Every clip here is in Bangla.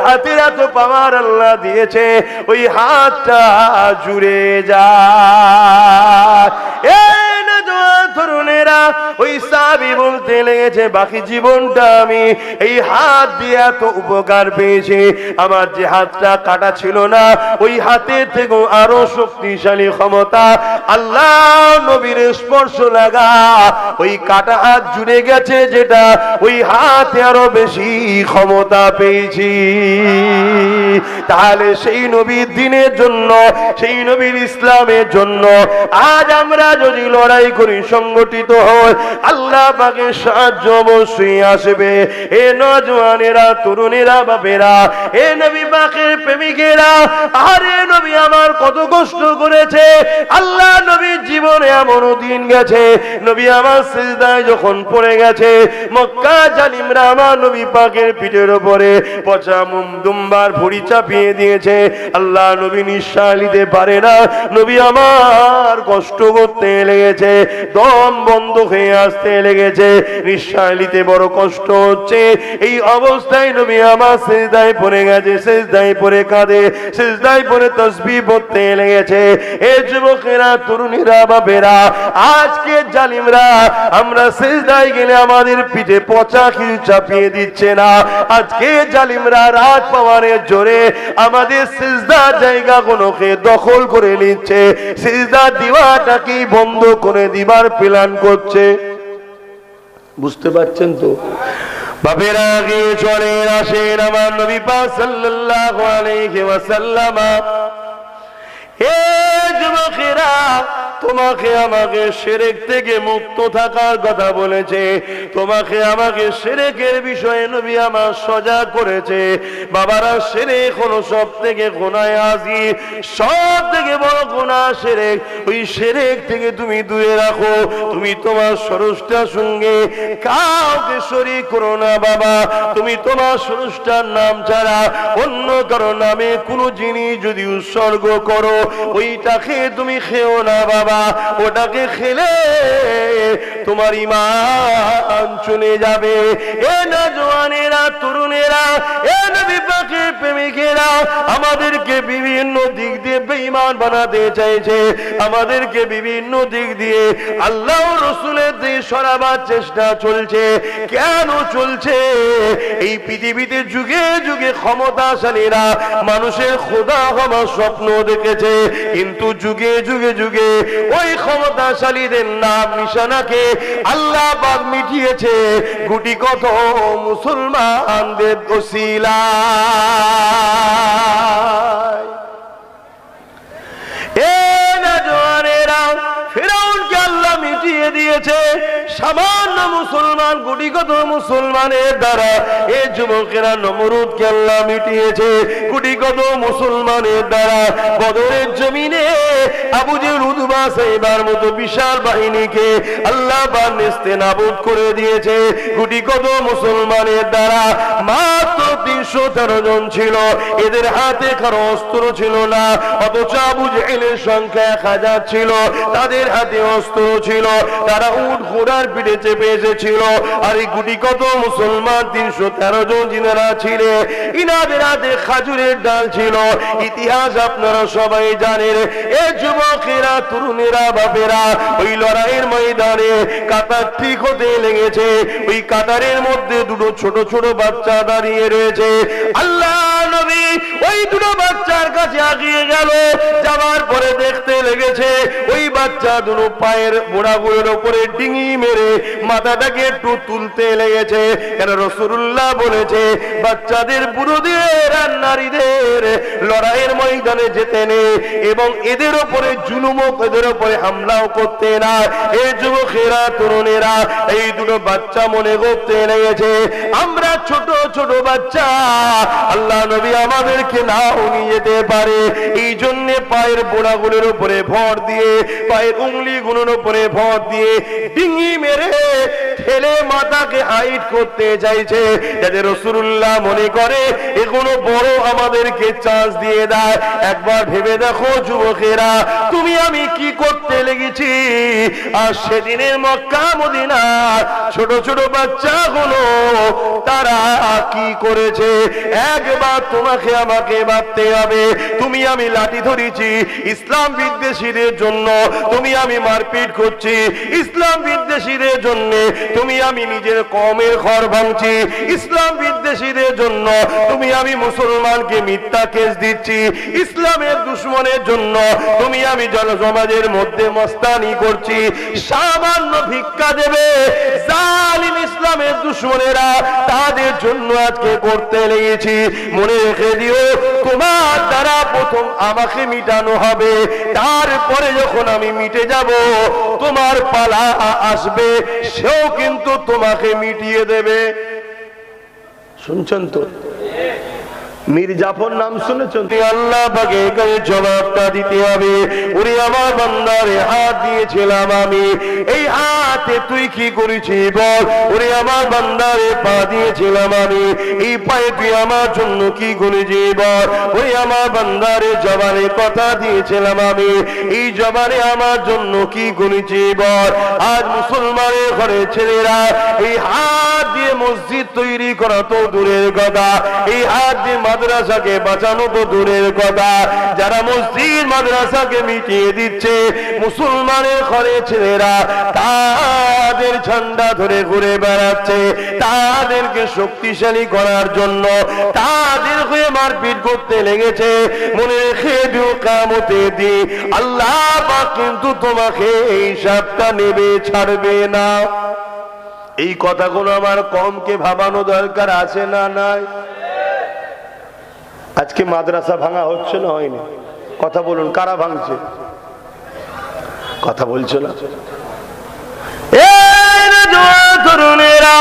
হাতের এত পাওয়ার আল্লাহ দিয়েছে, ওই হাতটা জুড়ে যায়। তরুণেরা, ওই সাহাবী বলতে লেগেছে, বাকি জীবনটা আমি এই হাত দিয়ে এত উপকার পেয়েছি, আমার যে হাতটা কাটা ছিল না, ওই হাতের থেকেও আরো শক্তিশালী ক্ষমতা আল্লাহ নবীর স্পর্শ লাগা ওই কাটা হাত জুড়ে গেছে, যেটা ওই হাতে আরো বেশি ক্ষমতা পেয়েছি। তাহলে সেই নবীর দিনের জন্য, সেই নবীর ইসলামের জন্য আজ আমরা যদি লড়াই করি, সংগঠিত হয়, আল্লাহ পাকের সাহায্য অবশ্যই আসবে। এ নওজওয়ানেরা, তরুণেরা, বাপেরা, এ নবী পাকের প্রেমিকেরা, আরে নবী আমার কত কষ্ট করেছে। আল্লাহ নবীর জীবনে এমনও দিন গেছে, নবী আমার সিজদায় যখন পড়ে গেছে, মক্কা জালিমরা আমার নবী পাকের পিঠের উপরে পচা দুম্বার ভুঁড়ি চাপিয়ে দিয়েছে। আল্লাহ নবী নিঃশ্বাস নিতে পারে না, নবী আমার কষ্ট করতে লেগেছে, দম বন্ধ হয়ে আসতে লেগেছে, নিঃশ্বাস নিতে বড় কষ্ট হচ্ছে। এই অবস্থায় নবী আমার সিজদায় পড়ে গেছে, সিজদায় পড়ে কাঁদে, সিজদায় পড়ে তাসবিহ পড়তে লেগেছে। এ যুবকেরা, তরুণীরা, বাপেরা, আজকে জালিমরা আমরা সিজদায় গেলে আমাদের পিঠে পচা কিছু চাপিয়ে দিচ্ছে না। আজকে জালিমরা রাত পাওয়ারের জোরে আমাদের সিজদার জায়গাগুলোকে দখল করে নিচ্ছে, সিজদা দিওয়াটাকে বন্ধ করে দিবার প্ল্যান করছে। বুঝতে পারছেন তো? বাপেরা, আগে চলেন, আসেন আমার নবী পাক সাল্লাল্লাহু আলাইহি ওয়াসাল্লাম। এ যুবকেরা, তোমাকে আমাকে শিরক থেকে মুক্ত থাকার কথা বলেছে, তোমাকে আমাকে শিরকের বিষয়ে নবী আমার সজাগ করেছে। বাবারা, শিরক হলো সব থেকে গুনাহ আযীম, সব থেকে বড় গুনাহ শিরক। ওই শিরক থেকে তুমি দূরে রাখো, তুমি তোমার স্রষ্টার সঙ্গে কাউকে শরীক করো না বাবা। তুমি তোমার স্রষ্টার নাম ছাড়া অন্য কারো নামে কোনো জিনিস যদি উৎসর্গ করো, ওইটাকে তুমি খেও না বাবা। ওটাকে খেলে তোমার ঈমান চলে যাবে। এ নওজওয়ানেরা, তরুণেরা, এ নবী পাকের প্রেমিকেরা, আমাদেরকে বিভিন্ন দিক দিয়ে বেঈমান বানাতে চাইছে, আমাদেরকে বিভিন্ন দিক দিয়ে আল্লাহ রাসূলের দিয়ে সরাবার চেষ্টা চলছে। কেন চলছে? এই পৃথিবীতে যুগে যুগে ক্ষমতাশালীরা মানুষের খোদা হওয়ার স্বপ্ন দেখেছে, কিন্তু যুগে যুগে যুগে ওই ক্ষমতাশালীদের নাম নিশানাকে আল্লাহ পাক মিটিয়েছে গুটি কত মুসলমানদের ওসিলায়। এ নওজওয়ানেরা, ফিরআউনকে আল্লাহ মিটিয়ে দিয়েছে সামান্য মুসলমান, গুটি কত মুসলমানের দ্বারা। এ যুবকেরা, নমরুদকে আল্লাহ মিটিয়েছে গুটি কত মুসলমানের দ্বারা। বদরের জমিনে আবু জেহেল, উতবা, সাইবার মতো বিশাল বাহিনীকে আল্লাহ পাক নেস্তেনাবুদ করে দিয়েছে গুটি কত মুসলমানের দ্বারা। মাত্র 313 জন ছিল, এদের হাতে কারো অস্ত্র ছিল না, অথচ আবু জেহেলের সংখ্যা 1000 ছিল, তাদের হাতে অস্ত্র ছিল, তারা উট ঘোড়ার পিঠে চেপে এসেছিল। আর এই গুটি কত মুসলমান 313 জন যিনারা ছিলেন, ইনাদের হাতে খাজুরের ডাল ছিল। ইতিহাস আপনারা সবাই জানেন। এ যুবকেরা, তরুণেরা, বাপেরা, ওই লড়াইয়ের ময়দানে কাতার ঠিক হতে লেগেছে। ওই কাতারের মধ্যে দুটো ছোট ছোট বাচ্চা দাঁড়িয়ে রয়েছে। আল্লাহ নবী ওই দুটো বাচ্চার কাছে আগিয়ে গেল, যাওয়ার পরে দেখতে লেগেছে ওই বাচ্চা দুটো পায়ের মোড়াগুলোর উপরে ডিঙি মেরে মাথাটাকে একটু তুলতে লেগেছে। কেন? রাসূলুল্লাহ বলেছে, বাচ্চাদের, বুড়োদের আর নারীদের লড়াইয়ের ময়দানে যেতে নেই এবং এদের উপরে জুলুম, এদের উপরে হামলাও করতে না। এই যুবকেরা, তরুণেরা, এই দুটো বাচ্চা মনে করতে লেগেছে আমরা ছোট ছোট বাচ্চা, আল্লাহ নবী আমাদেরকে নাও নিয়ে যেতে পারে, এই জন্য পায়ের বোড়াগুলোর উপরে ভর দিয়ে দিয়ে পায়ের উংলি গুলোর উপরে ভর দিয়ে ডিঙি মেরে ঠেলে মাথাকে হাইট করতে চাইছে, যাতে রাসূলুল্লাহ মনে করে এগুলো বড় আমাদেরকে চান্স দিয়ে দেয়। একবার ভেবে দেখো যুবকেরা, তুমি আমি কি করতে লেগেছি। আর সেদিনের মক্কা মদিনা ছোট ছোট বাচ্চাগুলো তারা কি করেছে, একবার তোমাকে আমাকে ভাবতে হবে। তুমি আমি লাঠি ধরেছি ইসলাম বিদ্বেষীদের জন্য, তুমি আমি মারপিট করছি ইসলাম বিদ্বেষীদের জন্য, তুমি আমি নিজের কওমের ঘর ভাঙছি ইসলাম বিদ্বেষীদের জন্য, তুমি আমি মুসলমানকে মিথ্যা কেস দিচ্ছি ইসলামের দুশমনের জন্য, তুমি আমি জনসমাজের মধ্যে মস্তানি করছি। সামান্য ভিক্ষা দেবে জালিম ইসলামের দুশমনেরা, তাদের জন্য আজকে করতে লেগেছি। মনে রেখে দিও, তোমার দ্বারা প্রথম আমাকে মিটানো হবে, তারপরে যখন আমি মিটে যাব তোমার পালা আসবে, সেও কিন্তু তোমাকে মিটিয়ে দেবে। শুনছেন তো? মীর জাফর নাম শুনেছেন? আল্লাহ পাকে জবাবটা দিতে হবে। ওরে আমার বান্দারে, হাত দিয়েছিলাম আমি, এই হাতে তুই কি করেছিস বল। ওরে আমার বান্দারে, পা দিয়েছিলাম আমি, এই পায়ে তুই আমার জন্য কি করেছিস বল। ওরে আমার বান্দারে, জবানে কথা দিয়েছিলাম আমি, এই জবানে আমার জন্য কি করেছিস বল। আজ মুসলমানের ঘরে ছেলেরা এই হাত দিয়ে মসজিদ তৈরি করা তো দূরের কথা, এই হাত দিয়ে মাদ্রাসাকে বাঁচানো তো দূরের কথা, যারা মসজিদ মাদ্রাসাকে মিটিয়ে দিচ্ছে মুসলমানের ঘরে ছেলেরা তাদের ঝান্ডা ধরে ঘুরে বেড়াচ্ছে, তাদেরকে শক্তিশালী করার জন্য তাদের হয়ে মারপিট করতে লেগেছে। মনে রেখে দিও, কিয়ামতের দিন আল্লাহ পাক কিন্তু তোমাকে এই হিসাবটা নেবে, ছাড়বে না। এই কথাগুলো আমার কমকে ভাবানো দরকার আছে না নাই? আজকে মাদ্রাসা ভাঙা হচ্ছে না হয়নি? কথা বলুন, কারা ভাঙছে? কথা বলছো না? তরুণেরা,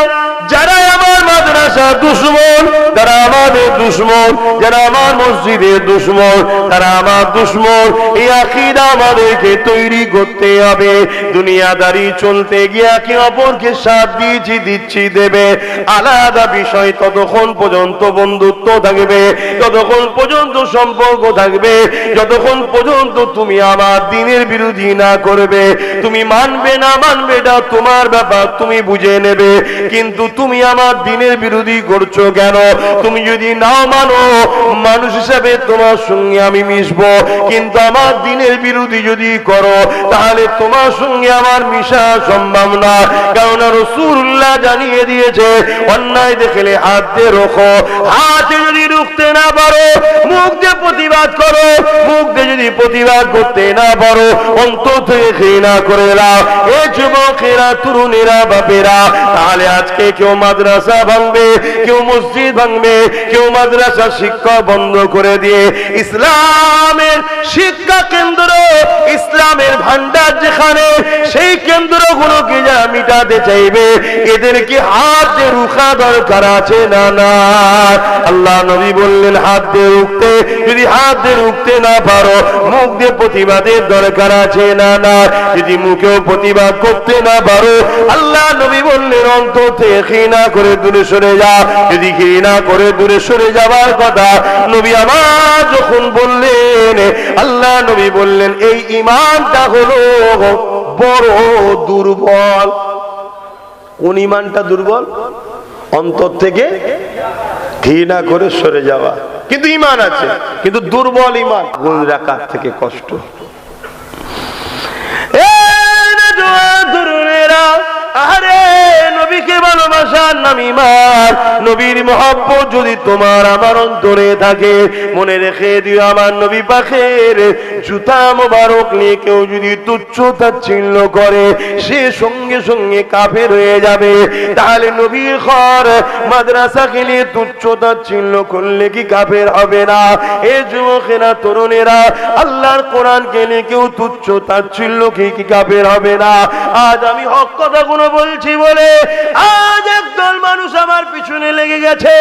যারা আমার মাদ্রাসা দুশমন, যারা আমাদের দুশমন, যারা আমার মসজিদের দুশমন, তারা আমার দুশমন। এই আকীদা আমাদেরকে তৈরি করতে হবে। দুনিয়াদারি চলতে গিয়ে একে অপরকে সাথ দিচ্ছি দেবে আলাদা বিষয়, ততক্ষণ পর্যন্ত বন্ধুত্ব থাকবে, ততক্ষণ পর্যন্ত সম্পর্ক থাকবে, যতক্ষণ পর্যন্ত তুমি আমার দ্বীনের বিরোধী না করবে। তুমি মানবে না মানবে এটা তোমার ব্যাপার, তুমি বুঝে নেবে, কিন্তু তুমি আমার দ্বীনের বিরোধী করছো কেন? তুমি যদি নাও মানো, মানুষ হিসাবে তোমার সঙ্গে আমি মিশবো, কিন্তু আমার দ্বীনের বিরোধী যদি করো তাহলে তোমার সঙ্গে আমার মিশা সম্ভব না। কারণ রাসূলুল্লাহ জানিয়ে দিয়েছে, অন্যায় দেখলে হাত দিয়ে রোখো, হাতে যদি রুখতে না পারো মুখ দিয়ে প্রতিবাদ করো, মুখ দিয়ে যদি প্রতিবাদ করতে না পারো অন্তর থেকে ঘৃণা করে নাও। এ যুবকেরা, তরুণেরা, বাপেরা, তাহলে আজকে কেউ মাদ্রাসা ভাঙবে, কেউ মসজিদ ভাঙবে, কেউ মাদ্রাসা শিক্ষা বন্ধ করে দিয়ে ইসলামের শিক্ষা কেন্দ্র, ইসলামের ভান্ডার যেখানে, সেই কেন্দ্রগুলোকে যারা মিটাতে চাইবে এদেরকে হাত দিয়ে রুখা দরকার আছে না না? আল্লাহ নবী বললেন, হাত দিয়ে রুখতে, যদি হাত দিয়ে রুখতে না পারো মুখ দিয়ে প্রতিবাদের দরকার আছে না না? যদি মুখেও প্রতিবাদ করতে না পারো, আল্লাহ নবী বললেন অন্তর থেকে ঘৃণা করে দূরে সরে যা। যদি ঘৃণা করে দূরে সরে যাওয়ার কথা নবী আমার যখন বললেন, আল্লাহ নবী বললেন এই ঈমানটা হলো বড় দুর্বল। কোন ঈমানটা দুর্বল? অন্তর থেকে ঘৃণা করে সরে যাওয়া, কিন্তু ঈমান আছে, কিন্তু দুর্বল ঈমান। কোন রাকাত থেকে কষ্ট। আরে নবীকে ভালোবাসার নাম ঈমান। নবীর মহব্বত যদি তোমার আমার অন্তরে থাকে, মনে রেখে দিও আমার নবী পাকের জুতা মোবারক নিয়ে কেউ যদি তুচ্ছ তাচ্ছিল্য করে সে সঙ্গে সঙ্গে কাফের হয়ে যাবে। তাহলে নবীর ঘর মাদ্রাসাকে নিয়ে তুচ্ছ তাচ্ছিল্য করলে কি কাফের হবে না? এ যুবকেরা, তরুণেরা, আল্লাহর কোরআনকে নিয়ে কেউ তুচ্ছ তাচ্ছিল্য কি কাফের হবে না? আজ আমি হক কথাগুলো বলছি বলে আজ একদল মানুষ আমার পিছনে লেগে গেছে।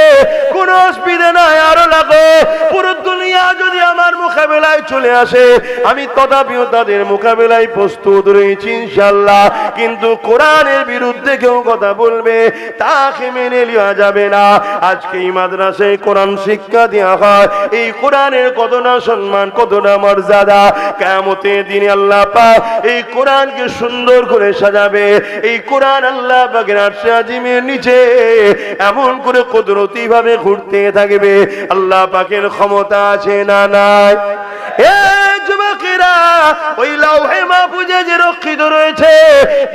কোনো অসুবিধা নাই, আরো লাগো। পুরো দুনিয়া যদি আমার মোকাবেলায় মোকাবেলায় চলে আসে, আমি তথাপিও তাদের মোকাবেলায় প্রস্তুত রয়েছি ইনশাআল্লাহ। কিন্তু কোরআনের বিরুদ্ধে কেউ কথা বলবে, তাকে মেনে নেওয়া যাবে না। আজকে এই মাদ্রাসায় কোরআন শিক্ষা দেওয়া হয়, এই কোরআনের কতটা সম্মান, কতটা মর্যাদা। কিয়ামতের দিনে আল্লাহ পাক এই কোরআনকে সুন্দর করে সাজাবে। এই কোরআন আল্লাহ পাকের আরশে আজিমের নিচে এমন করে কুদরতি ভাবে ঘুরতে থাকবে। আল্লাহ পাকের ক্ষমতা আছে না নাই? এ যুবকেরা, ওই লাউহে মাহফুজে যে রক্ষিত রয়েছে,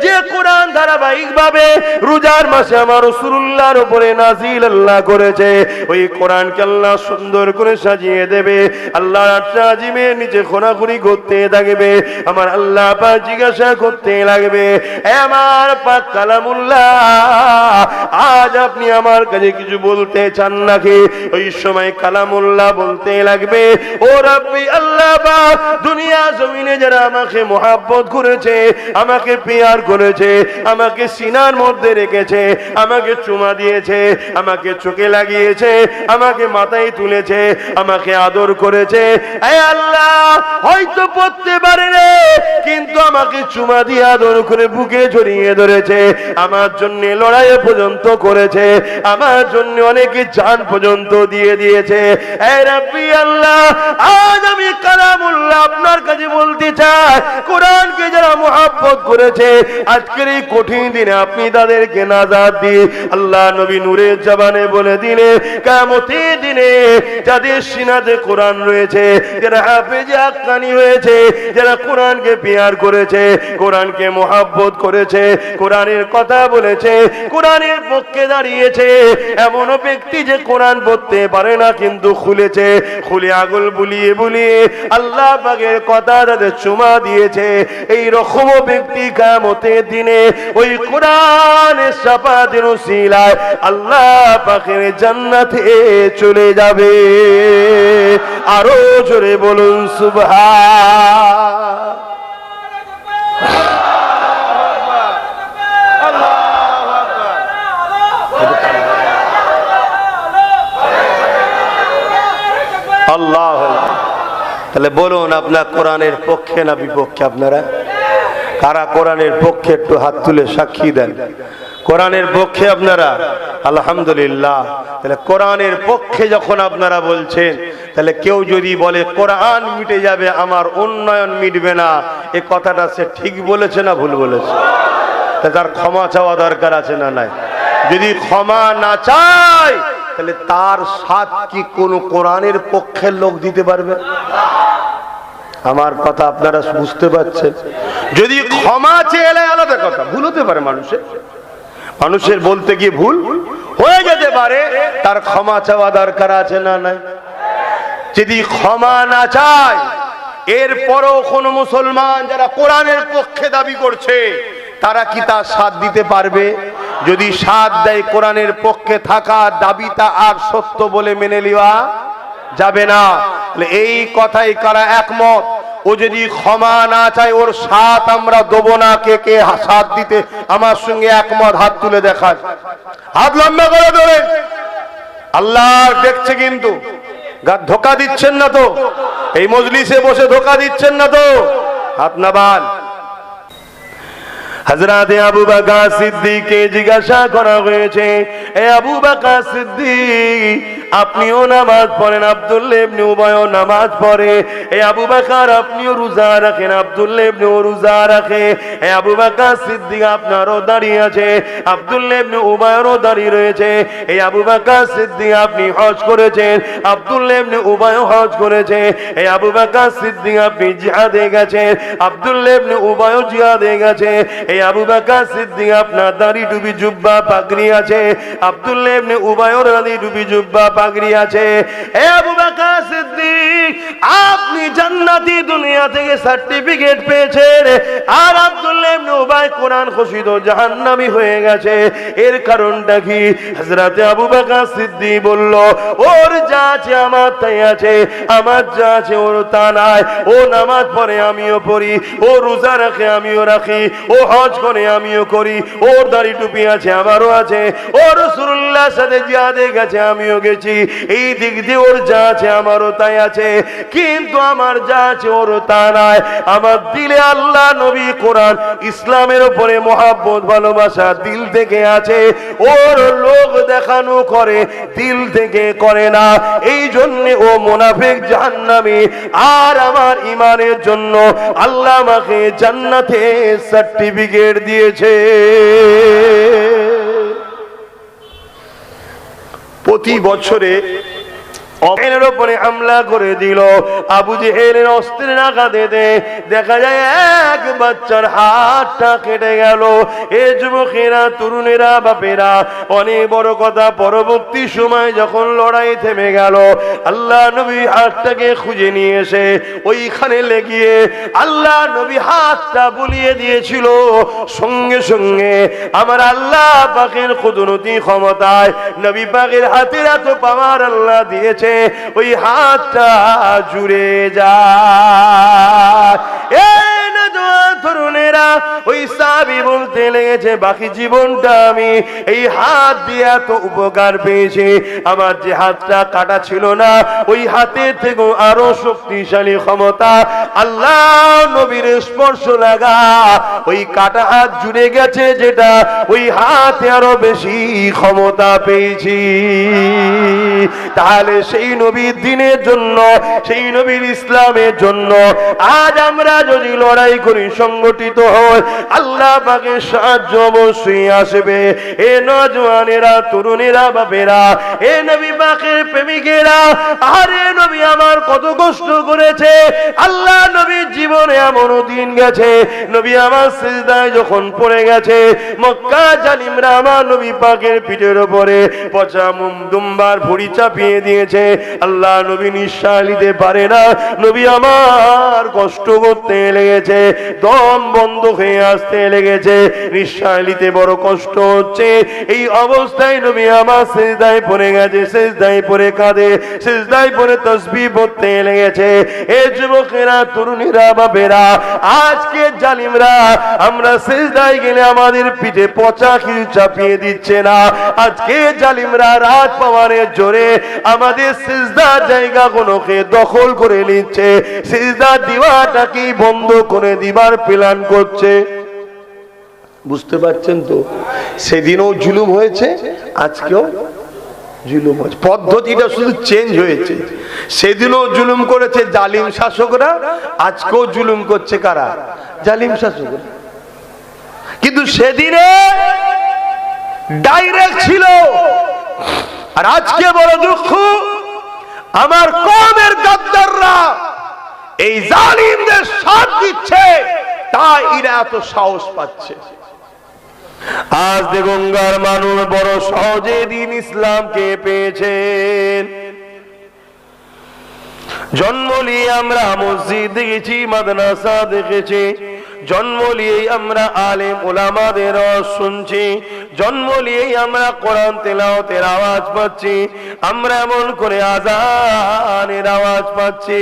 যে কোরআন ধারাবাহিক ভাবে রোজার মাসে আমার রাসূলুল্লাহর উপরে নাজিল আল্লাহ করেছে, ওই কোরআনকে আল্লাহ সুন্দর করে সাজিয়ে দেবে। আল্লাহর আরশে আজিমের নিচে খোরাখুরি করতে থাকবে। আমার আল্লাহ পাক জিজ্ঞাসা করতে লাগবে, আমার পাক কালামুল্লাহ, আজ আপনি আমার কাছে কিছু বলতে চান নাকি? ওই সময় কালামুল্লাহ বলতে লাগবে, ও রাব্বি আল্লাহ পাক, দুনিয়া জমিনে যারা আমাকে মহব্বত করেছে, আমাকে প্যার করেছে, আমাকে সিনার মধ্যে রেখেছে, আমাকে চুমা দিয়েছে, আমাকে চোখে লাগিয়েছে, আমাকে মাথায় তুলেছে, আমাকে আদর করেছে, এ আল্লাহ হয়তো পড়তে পারে রে, কিন্তু আমাকে চুমা দিয়ে আদর করে বুকে জড়িয়ে ধরেছে, আমার জন্য লড়াই পর্যন্ত করেছে, আমার জন্য অনেকে জান পর্যন্ত দিয়ে দিয়েছে। এ রাব্বি আল্লাহ, আজ আমি কালামুল্লাহ আপনার কাছে বলতে চাই, কোরআনকে যারা মুহাব্বত করেছে, আজকের এই কঠিন দিনে আপনি তাদেরকে নাজাত দিয়ে আল্লাহ নবী নূরের জবানে বলে দিলে, কিয়ামতের দিনে যাদের সিনাতে কোরআন রয়েছে, যারা হাফেজে হাক্কানি হয়েছে, যারা কোরআনকে প্যার করেছে, কোরআনকে মুহাব্বত করেছে, কোরআনের কথা বলেছে, কোরআনের পক্ষে দাঁড়িয়েছে, এমন ব্যক্তি যে কোরআন পড়তে পারে না কিন্তু খুলেছে, খুলে আগুল বুলিয়ে বুলিয়ে আল্লাহ পাকের কথা তাদের চুমা দিয়েছে, এই রকম ব্যক্তি কিয়ামতের দিনে ওই কোরআনের শাফাতের উসিলায় আল্লাহ পাকের জান্নাতে চলে যাবে। আরো জোরে বলুন সুবহান। আল্লাহ, তাহলে বলুন আপনার কোরআনের পক্ষে না বিপক্ষে? আপনারা কারা কোরআনের পক্ষে একটু হাত তুলে সাক্ষী দেন। কোরআনের পক্ষে আপনারা? আলহামদুলিল্লাহ। তাহলে কোরআনের পক্ষে যখন আপনারা বলছেন, তাহলে কেউ যদি বলে কোরআন মিটে যাবে, আমার উন্নয়ন মিটবে না, এ কথাটা সে ঠিক বলেছে না ভুল বলেছে? তার ক্ষমা চাওয়া দরকার আছে না নাই? যদি ক্ষমা না চায়, তাহলে তার সাথ কি কোন কোরআনের পক্ষের লোক দিতে পারবে? আমার কথা আপনারা বুঝতে পারছেন? যদি ক্ষমা চেয়ে আলাদা কথা, ভুল হতে পারে মানুষের বলতে গিয়ে ভুল হয়ে যেতে পারে, তার ক্ষমা চাওয়া দরকার আছে না নাই? যদি ক্ষমা না চায়, এরপরও কোন মুসলমান যারা কোরআনের পক্ষে দাবি করছে, তারা কি তার সাথ দিতে পারবে? যদি সাথ দেয়, কোরআনের পক্ষে থাকা দাবিটা আর সত্য বলে মেনে নেওয়া যাবে না। এই কথাই কারা একমত? ও যদি ক্ষমা না চায়, ওর সাথ আমরা দেবো না। কে কে সাথ দিতে আমার সঙ্গে একমত? হাত তুলে দেখান, হাত লম্বা করে ধরে। আল্লাহ দেখছে কিন্তু, ধোকা দিচ্ছেন না তো? এই মজলিসে বসে ধোকা দিচ্ছেন না তো? হাত নামান। হযরত আবু বকর সিদ্দিককে জিজ্ঞাসা করা হয়েছে, এ আবু বকর সিদ্দিক, আপনিও নামাজ পড়েন, আব্দুল্লাহ ইবনে উবাইও নামাজ পড়ে, এ আবু বকর আপনিও রোজা রাখেন, আব্দুল্লাহ ইবনে রোজা রাখে, এ আবু বকর সিদ্দিক আপনারও দাঁড়িয়ে আছে, আব্দুল্লাহ ইবনে উবাইয়েরও দাঁড়িয়ে রয়েছে, এই আবু বকর সিদ্দিক আপনি হজ করেছেন, আব্দুল্লাহ ইবনে উবাইও হজ করেছে, এই আবু বকর সিদ্দিক আপনি জিহাদে গেছেন, আব্দুল্লাহ ইবনে উবাইও জিহাদে গেছে, এই আবু বকর সিদ্দিক আপনার দাড়ি টুপি জুব্বা পাগড়ি আছে, আব্দুল্লাহ ইবনে উবাইয়ের দাড়ি টুপি জুব্বা পাগড়ি আছে। এ আবু বকর সিদ্দিক, আপনি জান্নাতি দুনিয়া থেকে সার্টিফিকেট পেয়েছেন, আর আব্দুল্লাহ ইবনে উবাই কোরআন ঘোষিত জাহান্নামী হয়ে গেছে। এর কারণটা কি? হযরত আবু বকর সিদ্দিক বলল, ওর যা আছে আমার তাই আছে, আমার যা আছে ওর তা নাই। ও নামাজ পড়ে আমিও পড়ি, ও রোজা রাখে আমিও রাখি, ও হজ করে আমিও করি, ওর দাড়ি টুপি আছে আমারও আছে, ও রাসূলুল্লাহর সাথে জিহাদে গেছে আমিও গেছি। দিয়েছি, এই দিক দিয়ে ওর যা আছে আমারও তাই আছে, কিন্তু আমার যা আছে ওর তা নাই। আমার দিলে আল্লাহ, নবী, কোরআন, ইসলামের উপরে মহাব্বত, ভালোবাসা দিল থেকে আছে, ওর লোক দেখানো করে, দিল থেকে করে না। এই জন্য ও মুনাফিক, জাহান্নামী। আর আমার ইমানের জন্য আল্লাহ আমাকে জান্নাতে সার্টিফিকেট দিয়েছে। প্রতি বছরে অপেনের উপরে হামলা করে দিল। আবু জেহেলের অস্ত্রের আঘাতে দেখা যায় এক বাচ্চার হাতটা কেটে গেল। এ যুবকেরা, তরুণেরা, বাপেরা, অনেক বড় কথা, পরবর্তী সময় যখন লড়াই থেমে গেল, আল্লাহ নবী হাতটাকে খুঁজে নিয়ে এসে ওইখানে লেগিয়ে আল্লাহ নবী হাতটা বুলিয়ে দিয়েছিল। সঙ্গে সঙ্গে আমার আল্লাহ পাকের কুদরতি ক্ষমতায় নবী পাকের হাতের এত পাওয়ার আল্লাহ দিয়েছে, ওই হাতটা জুড়ে যায়। তরুণেরা, ওই সাহাবী বলতে লেগেছে, বাকি জীবনটা আমি এই হাত দিয়ে এত উপকার পেয়েছি, আমার যে হাতটা কাটা ছিল না, ওই হাতের থেকে আরো শক্তিশালী ক্ষমতা আল্লাহ নবীর স্পর্শ লাগা ওই কাটা হাত জুড়ে গেছে, যেটা ওই হাতে আরো বেশি ক্ষমতা পেয়েছি। তাহলে সেই নবীর দিনের জন্য, সেই নবীর ইসলামের জন্য আজ আমরা যদি লড়াই করি, সংগঠিত হয়, আল্লাহ পাকের সাহায্য অবশ্যই আসবে। এ নওজওয়ানেরা, তরুণেরা, বাপেরা, এ নবী পাকের প্রেমিকেরা, আরে নবী আমার কত কষ্ট করেছে। আল্লাহ নবীর জীবনে এমনও দিন গেছে, নবী আমার সিজদায় যখন পড়ে গেছে, মক্কা জালিমরা আমার নবী পাকের পিঠের উপরে পচা দুম্বার ভুঁড়ি চাপিয়ে দিয়েছে। আল্লাহ নবী নিঃশ্বাস নিতে পারে না, নবী আমার কষ্ট করতে লেগেছে, দম বন্ধ হয়ে আসতে লেগেছে, নিঃশ্বাস নিতে বড় কষ্ট হচ্ছে। এই অবস্থায় নবী আমার সিজদায় পড়ে গেছে, সিজদায় পড়ে কাঁদে, সিজদায় পড়ে তাসবিহ পড়তে লেগেছে। এ যুবকেরা, তরুণীরা, বাপেরা, আজকে জালিমরা আমরা সিজদায় গেলে আমাদের পিঠে পচা কিছু চাপিয়ে দিচ্ছে না। আজকে জালিমরা রাত পাওয়ারের জোরে আমাদের সিজদার জায়গাগুলোকে দখল করে নিচ্ছে, সিজদা দিওয়াটা কি বন্ধ করে দিবার প্ল্যান করছে। বুঝতে পারছেন তো? সেদিনও জুলুম হয়েছে, আজকেও জুলুম হচ্ছে, পদ্ধতিটা শুধু চেঞ্জ হয়েছে। সেদিনও জুলুম করেছে জালিম শাসকরা, আজকেও জুলুম করছে কারা? জালিম শাসকরা। কিন্তু সেদিনে ডাইরেক্ট ছিল, আর আজকে বড় দুঃখ, আমার কওমের গাদ্দাররা এই জালিমদের সাথ দিচ্ছে, তাই এরা এত সাহস পাচ্ছে। আজ দেগঙ্গার মানুষ বড় সহজে দিন ইসলামকে পেয়েছেন। জন্ম নিয়ে আমরা মসজিদ দেখেছি, মাদ্রাসা দেখেছি, জন্ম নিয়েই আমরা আলেম ওলামাদের শুনছি, জন্ম নিয়েই আমরা কোরআন তেলাওয়াতের আওয়াজ পাচ্ছি, আমরা এমন করে আযানের আওয়াজ পাচ্ছি।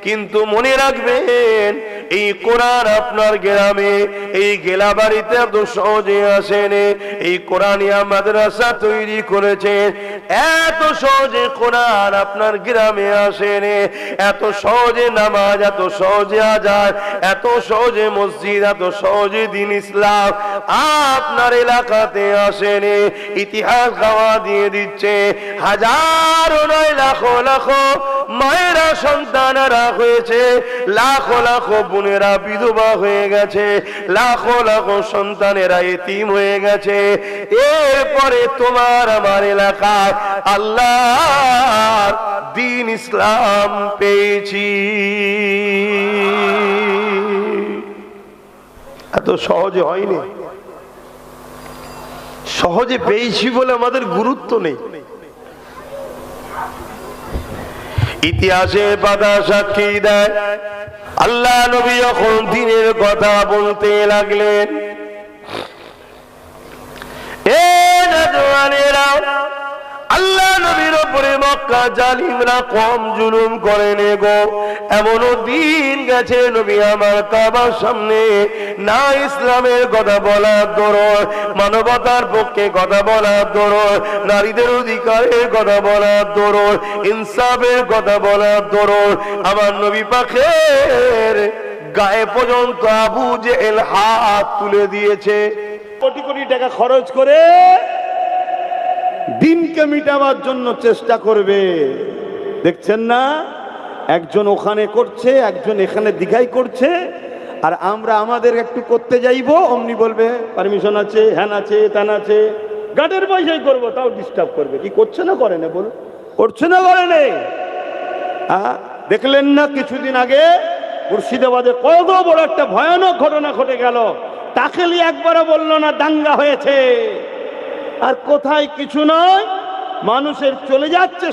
কিন্তু মনে রাখবেন, এই কোরআন আপনার গ্রামে, এই গেলাবাড়িতে এত সহজে আসেনি। এই কোরআনিয়া মাদ্রাসা তৈরি করেছেন, এত সহজে কোরআন আপনার গ্রামে আসেনি। এত সহজে নামাজ, এত সহজে আযান, এত সহজে মসজিদ, এত সহজে দিন ইসলাম আপনার এলাকাতে আসেনি। ইতিহাস গাওয়া দিয়ে দিচ্ছে, হাজারো নয় লাখো লাখো মায়েরা সন্তানেরা হয়েছে, লাখো লাখো বোনেরা বিধবা হয়ে গেছে, লাখো লাখো সন্তানেরা এতিম হয়ে গেছে। এরপরে তোমার আমার এলাকায় আল্লাহর দিন ইসলাম পেয়েছি। এত সহজে হয়নি, সহজে পেয়েছি বলে আমাদের গুরুত্ব নেই। ইতিহাসে পাতা সাক্ষী দেয়, আল্লাহ নবী যখন দিনের কথা বলতে লাগলেন, আল্লাহ নবীর উপরে মক্কা মক্কা জালিমরা কম জুলুম করেনি গো। এমনও দিন গেছে নবী আমার কাবার সামনে না ইসলামের কথা বলার দরদ, মানবতার পক্ষে কথা বলার দরদ, নারীদের অধিকারের কথা বলার দরদ, ইনসাফের কথা বলার দরদ আমার নবী পাকের গায়ে পর্যন্ত আবু জেহেল হাত তুলে দিয়েছে। কোটি কোটি টাকা খরচ করে দিনকে মিটাবার জন্য চেষ্টা করবে। দেখছেন না, একজন ওখানে করছে, একজন এখানে দীঘায় করছে, আর আমরা আমাদের একটু করতে যাইবো, অমনি বলবে পারমিশন আছে, হ্যান আছে, ত্যান আছে, গার্ডের পয়সাই করবো, তাও ডিস্টার্ব করবে। কি করছে না করে না বলুন, করছে না করে নেই? দেখলেন না কিছুদিন আগে মুর্শিদাবাদে কত বড় একটা ভয়ানক ঘটনা ঘটে গেল, টাকেলি একবারও বললো না দাঙ্গা হয়েছে। আর কোথায় কিছু নয়, মানুষের চলে যাচ্ছে,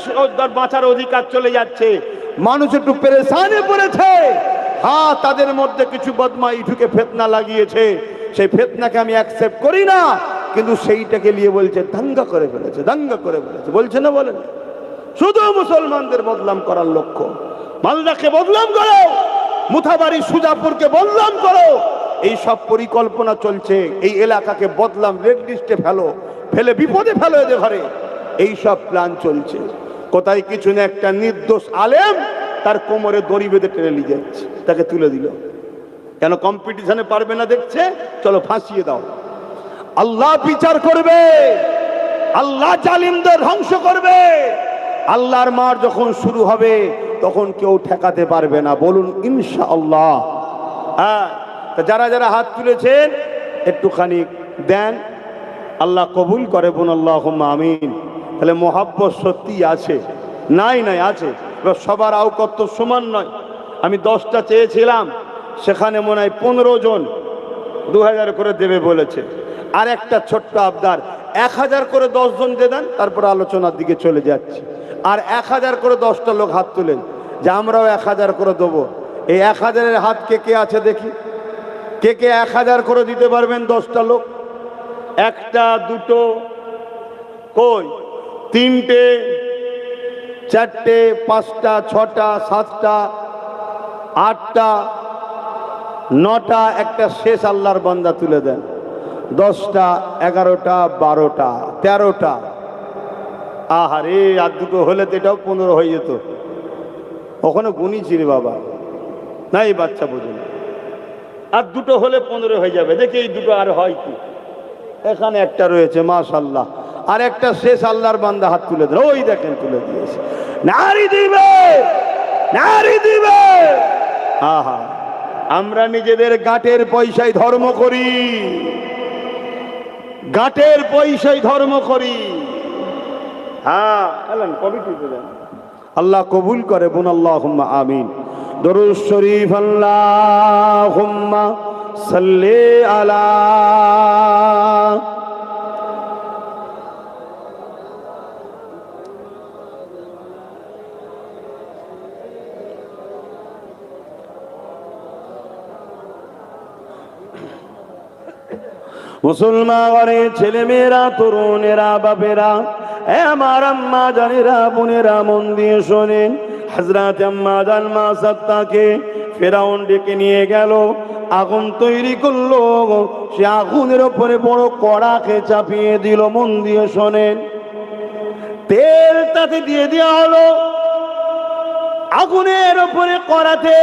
বাঁচার অধিকার চলে যাচ্ছে, মানুষ একটু পেরেশানে পড়েছে। হ্যাঁ, তাদের মধ্যে কিছু বদমাই ঢুকে ফেতনা লাগিয়েছে, সেই ফেতনাকে আমি অ্যাকসেপ্ট করি না, কিন্তু সেইটাকে নিয়ে বলছে দাঙ্গা করে ফেলেছে, দাঙ্গা করে ফেলেছে, বলছে না বলেন? শুধু মুসলমানদের বদনাম করার লক্ষ্য। মালদাকে বদনাম করো, মুথাবাড়ি সুজাপুরকে বদনাম করো, এই সব পরিকল্পনা চলছে। এই এলাকাকে বদনাম, রেড লিস্টে ফেলো, ফেলে বিপদে ফেলো এদের ঘরে, এই সব প্ল্যান চলছে। কোথায় কিছু না, একটা নির্দোষ আলেম তার কোমরে দড়ি বেঁধে টেনে নিয়ে যাচ্ছে, তাকে তুলে দিল। কেন? কম্পিটিশনে পারবে না দেখছে, চলো ফাঁসিয়ে দাও। আল্লাহ বিচার করবে, আল্লাহ জালিমদের ধ্বংস করবে। আল্লাহর মার যখন শুরু হবে তখন কেউ ঠেকাতে পারবে না, বলুন ইনশাআল্লাহ। হ্যাঁ, যারা যারা হাত তুলেছেন একটুখানি দেন, আল্লাহ কবুল করে, বোন আল্লাহুম্মা আমিন। তাহলে মোহাব্বত সত্যি আছে, নাই নাই আছে। এবার সবার আওকাত সমান নয়। আমি 10টা চেয়েছিলাম, সেখানে মনে হয় 15 জন 2000 করে দেবে বলেছে। আর একটা ছোট্ট আবদার, 1000 করে 10 জন দিয়ে দেন, তারপর আলোচনার দিকে চলে যাচ্ছে। আর 1000 করে 10টা লোক হাত তুলেন যে আমরাও 1000 করে দেবো। এই 1000-এর হাত কে কে আছে দেখি, কে কে 1000 করে দিতে পারবেন? 10টা লোক, একটা দুটো কই, 3টে 4টে 5টা 6টা 7টা 8টা 9টা, একটা শেষ আল্লাহর বান্দা তুলে দেন। 10টা 11টা 12টা 13টা। আহারে, আর দুটো হলে তো এটাও 15 হয়ে যেত। ওখানে গুনিছি রে বাবা, না এই বাচ্চা বুঝুন, আর দুটো হলে 15 হয়ে যাবে। দেখি এই দুটো আর হয় কি। এখানে একটা রয়েছে মাশাআল্লাহ, আর একটা শেষ আল্লাহর বান্দা হাত তুলে দেন, ওই দেখেন তুলে দিয়েছে। নারী দিবে, নারী দিবে। আহা, আমরা নিজেদের গাঁটের পয়সায় ধর্ম করি, গাঁটের পয়সায় ধর্ম করি। হ্যাঁ, এলেন কমিটিতে দেন, আল্লাহ কবুল করে, বোন আল্লাহুম্মা আমিন। দরুদ শরীফ আল্লাহুম্মা সাল্লি আলা মুসলমান ঘরের ছেলে মেয়েরা, তরুণেরা, বাপেরা, আমার আম্মা জানেরা, বোনেরা, মন দিয়ে শোনেন। হযরত আম্মা জান মা সাত্তাকে ফেরাউন ডেকে নিয়ে গেল, আগুন তৈরি করলো, সে আগুনের উপরে বড় কড়াকে চাপিয়ে দিল। মন দিয়ে শোনেন, তেল তাতে দিয়ে দেওয়া হলো, আগুনের উপরে কড়াতে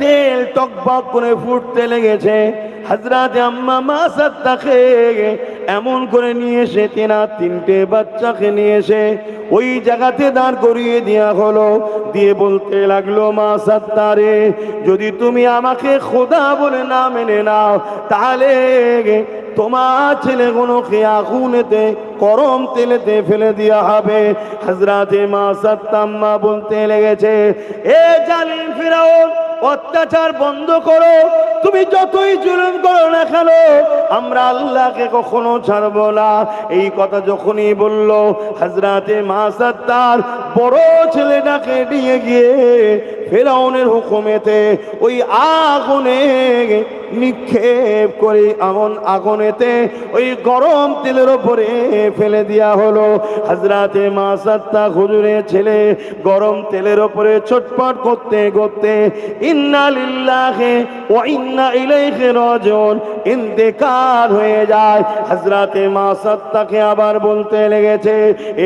তেল টকবক করে ফুটতে লেগেছে। হযরত আম্মা মা সাত্তাকে এমন করে নিয়ে এসে 3টে বাচ্চাকে নিয়ে এসে ওই জায়গাতে দাঁড় করিয়ে দেওয়া হলো। দিয়ে বলতে লাগলো, মা সাত্তারে, যদি তুমি আমাকে খোদা বলে না মেনে নাও, তাহলে তোমার ছেলেগুলোকে আগুনেতে গরম তেলেতে ফেলে দেওয়া হবে। হযরত মা সাত্তাম্মা বলতে লেগেছে, এ জালিম ফিরাউন, অত্যাচার বন্ধ করো, তুমি যতই জুলুম করো না কেন, আমরা আল্লাহকে কখনো ছাড়বো না। এই কথা যখনই বলল, হযরতে মা সাত্তার বড় ছেলেটাকে নিয়ে গিয়ে ফেরাউনের হুকুমেতে ওই আগুনে নিক্ষেপ করে আগুনেতে ওই গরম তেলের উপরে ফেলে দেওয়া হলো। হযরতে মা সাত্তা হুজুরের ছেলে গরম তেলের উপরে ছটফট করতে করতে ইন্না লিল্লাহি ওয়া ইন্না ইলাইহি রাজিউন ইন্তেকাল হয়ে যায়। হযরতে মা সাত্তাকে আবার বলতে লেগেছে,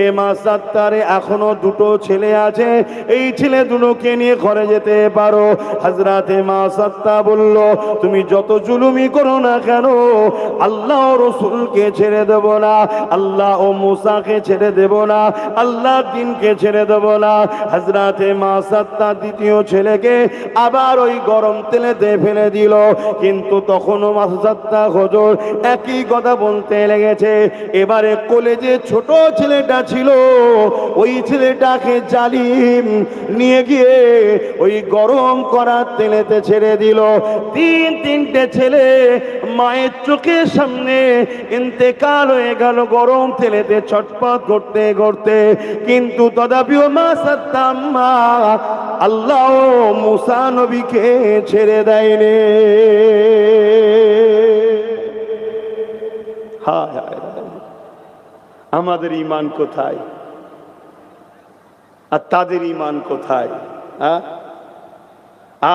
এ মা সাত্তারে এখনো দুটো ছেলে আছে, এই ছেলে দুটোকে নিয়ে ঘরে যেতে পারো। হযরতে মা সাত্তা বলল, তুমি যত জুলুমি করো না কেন, আল্লাহ ও রাসূলকে ছেড়ে দেব না, আল্লাহ ও মুসাকে ছেড়ে দেব না, আল্লাহ দ্বীনকে ছেড়ে দেব না। হযরতে মা সাত্তা দ্বিতীয় ছেলেকে আবার ওই গরম তেলেতে ফেলে দিল, কিন্তু তখনও মা সাত্তা হুজুর একই কথা বলতে লেগেছে। এবারে কলেজে ছোট ছেলেটা ছিল, ওই ছেলেটাকে জালিম নিয়ে গিয়ে ওই গরম করা তেলেতে ছেড়ে দিল। তিনটে ছেলে মায়ের চোখের সামনে ইন্তেকাল হয়ে গেল গরম তেলেতে ছটফট করতে করতে, কিন্তু তথাপিও মা সাত্তা আম্মা আল্লাহ মুসা নবীকে ছেড়ে দেয়নি। হায় হায়, আমাদের ঈমান কোথায় আর তাদের ঈমান কোথায়?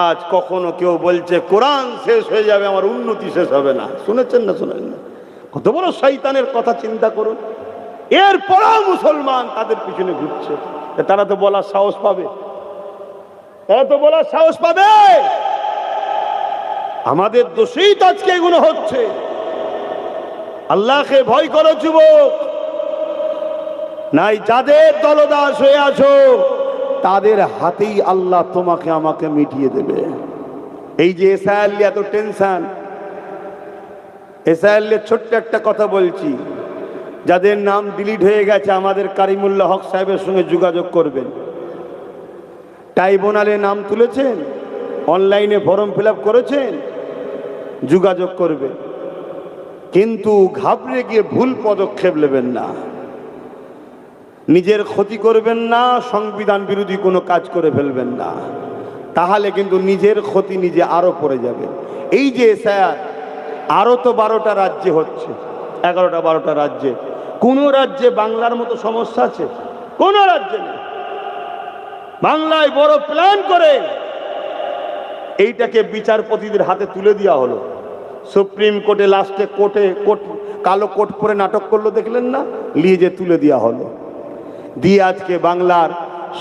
আজ কখনো কেউ বলছে কোরআন শেষ হয়ে যাবে, আমার উন্নতি শেষ হবে না। শুনেছেন না শুনেন না? কত বড় শয়তানের কথা চিন্তা করুন। এরপরও মুসলমান তাদের পিছনে ঘুরছে। তারা তো বলার সাহস পাবে, তারা তো বলার সাহস পাবে। আমাদের দোষেই তো আজকে এগুলো হচ্ছে। আল্লাহকে ভয় করো যুবক, নাই যাদের দলদাস হয়ে আছো তাদের হাতেই আল্লাহ তোমাকে আমাকে মিটিয়ে দেবে। এই যে এসআইএল এত টেনশন, এসআইএল ছোট্ট একটা কথা বলছি, যাদের নাম ডিলিট হয়ে গেছে আমাদের কারিমুল্লাহ হক সাহেবের সঙ্গে যোগাযোগ করবেন। ট্রাইব্যুনালে নাম তুলেছেন, অনলাইনে ফর্ম ফিল আপ করেছেন, যোগাযোগ করবেন, কিন্তু ঘাবড়ে গিয়ে ভুল পদক্ষেপ নেবেন না, নিজের ক্ষতি করবেন না, সংবিধান বিরোধী কোনো কাজ করে ফেলবেন না, তাহলে কিন্তু নিজের ক্ষতি নিজে আরো পড়ে যাবে। এই যে স্যার আরো তো 12টা রাজ্যে হচ্ছে, 11টা-12টা রাজ্যে, কোন রাজ্যে বাংলার মতো সমস্যা আছে? কোন রাজ্যে নেই। বাংলায় বড় প্ল্যান করে এইটাকে বিচারপতিদের হাতে তুলে দেওয়া হলো। সুপ্রিম কোর্টে লাস্টে কালো কোট পরে নাটক করলো, দেখলেন না? নিয়ে যে তুলে দেওয়া হলো, দিয়ে আজকে বাংলার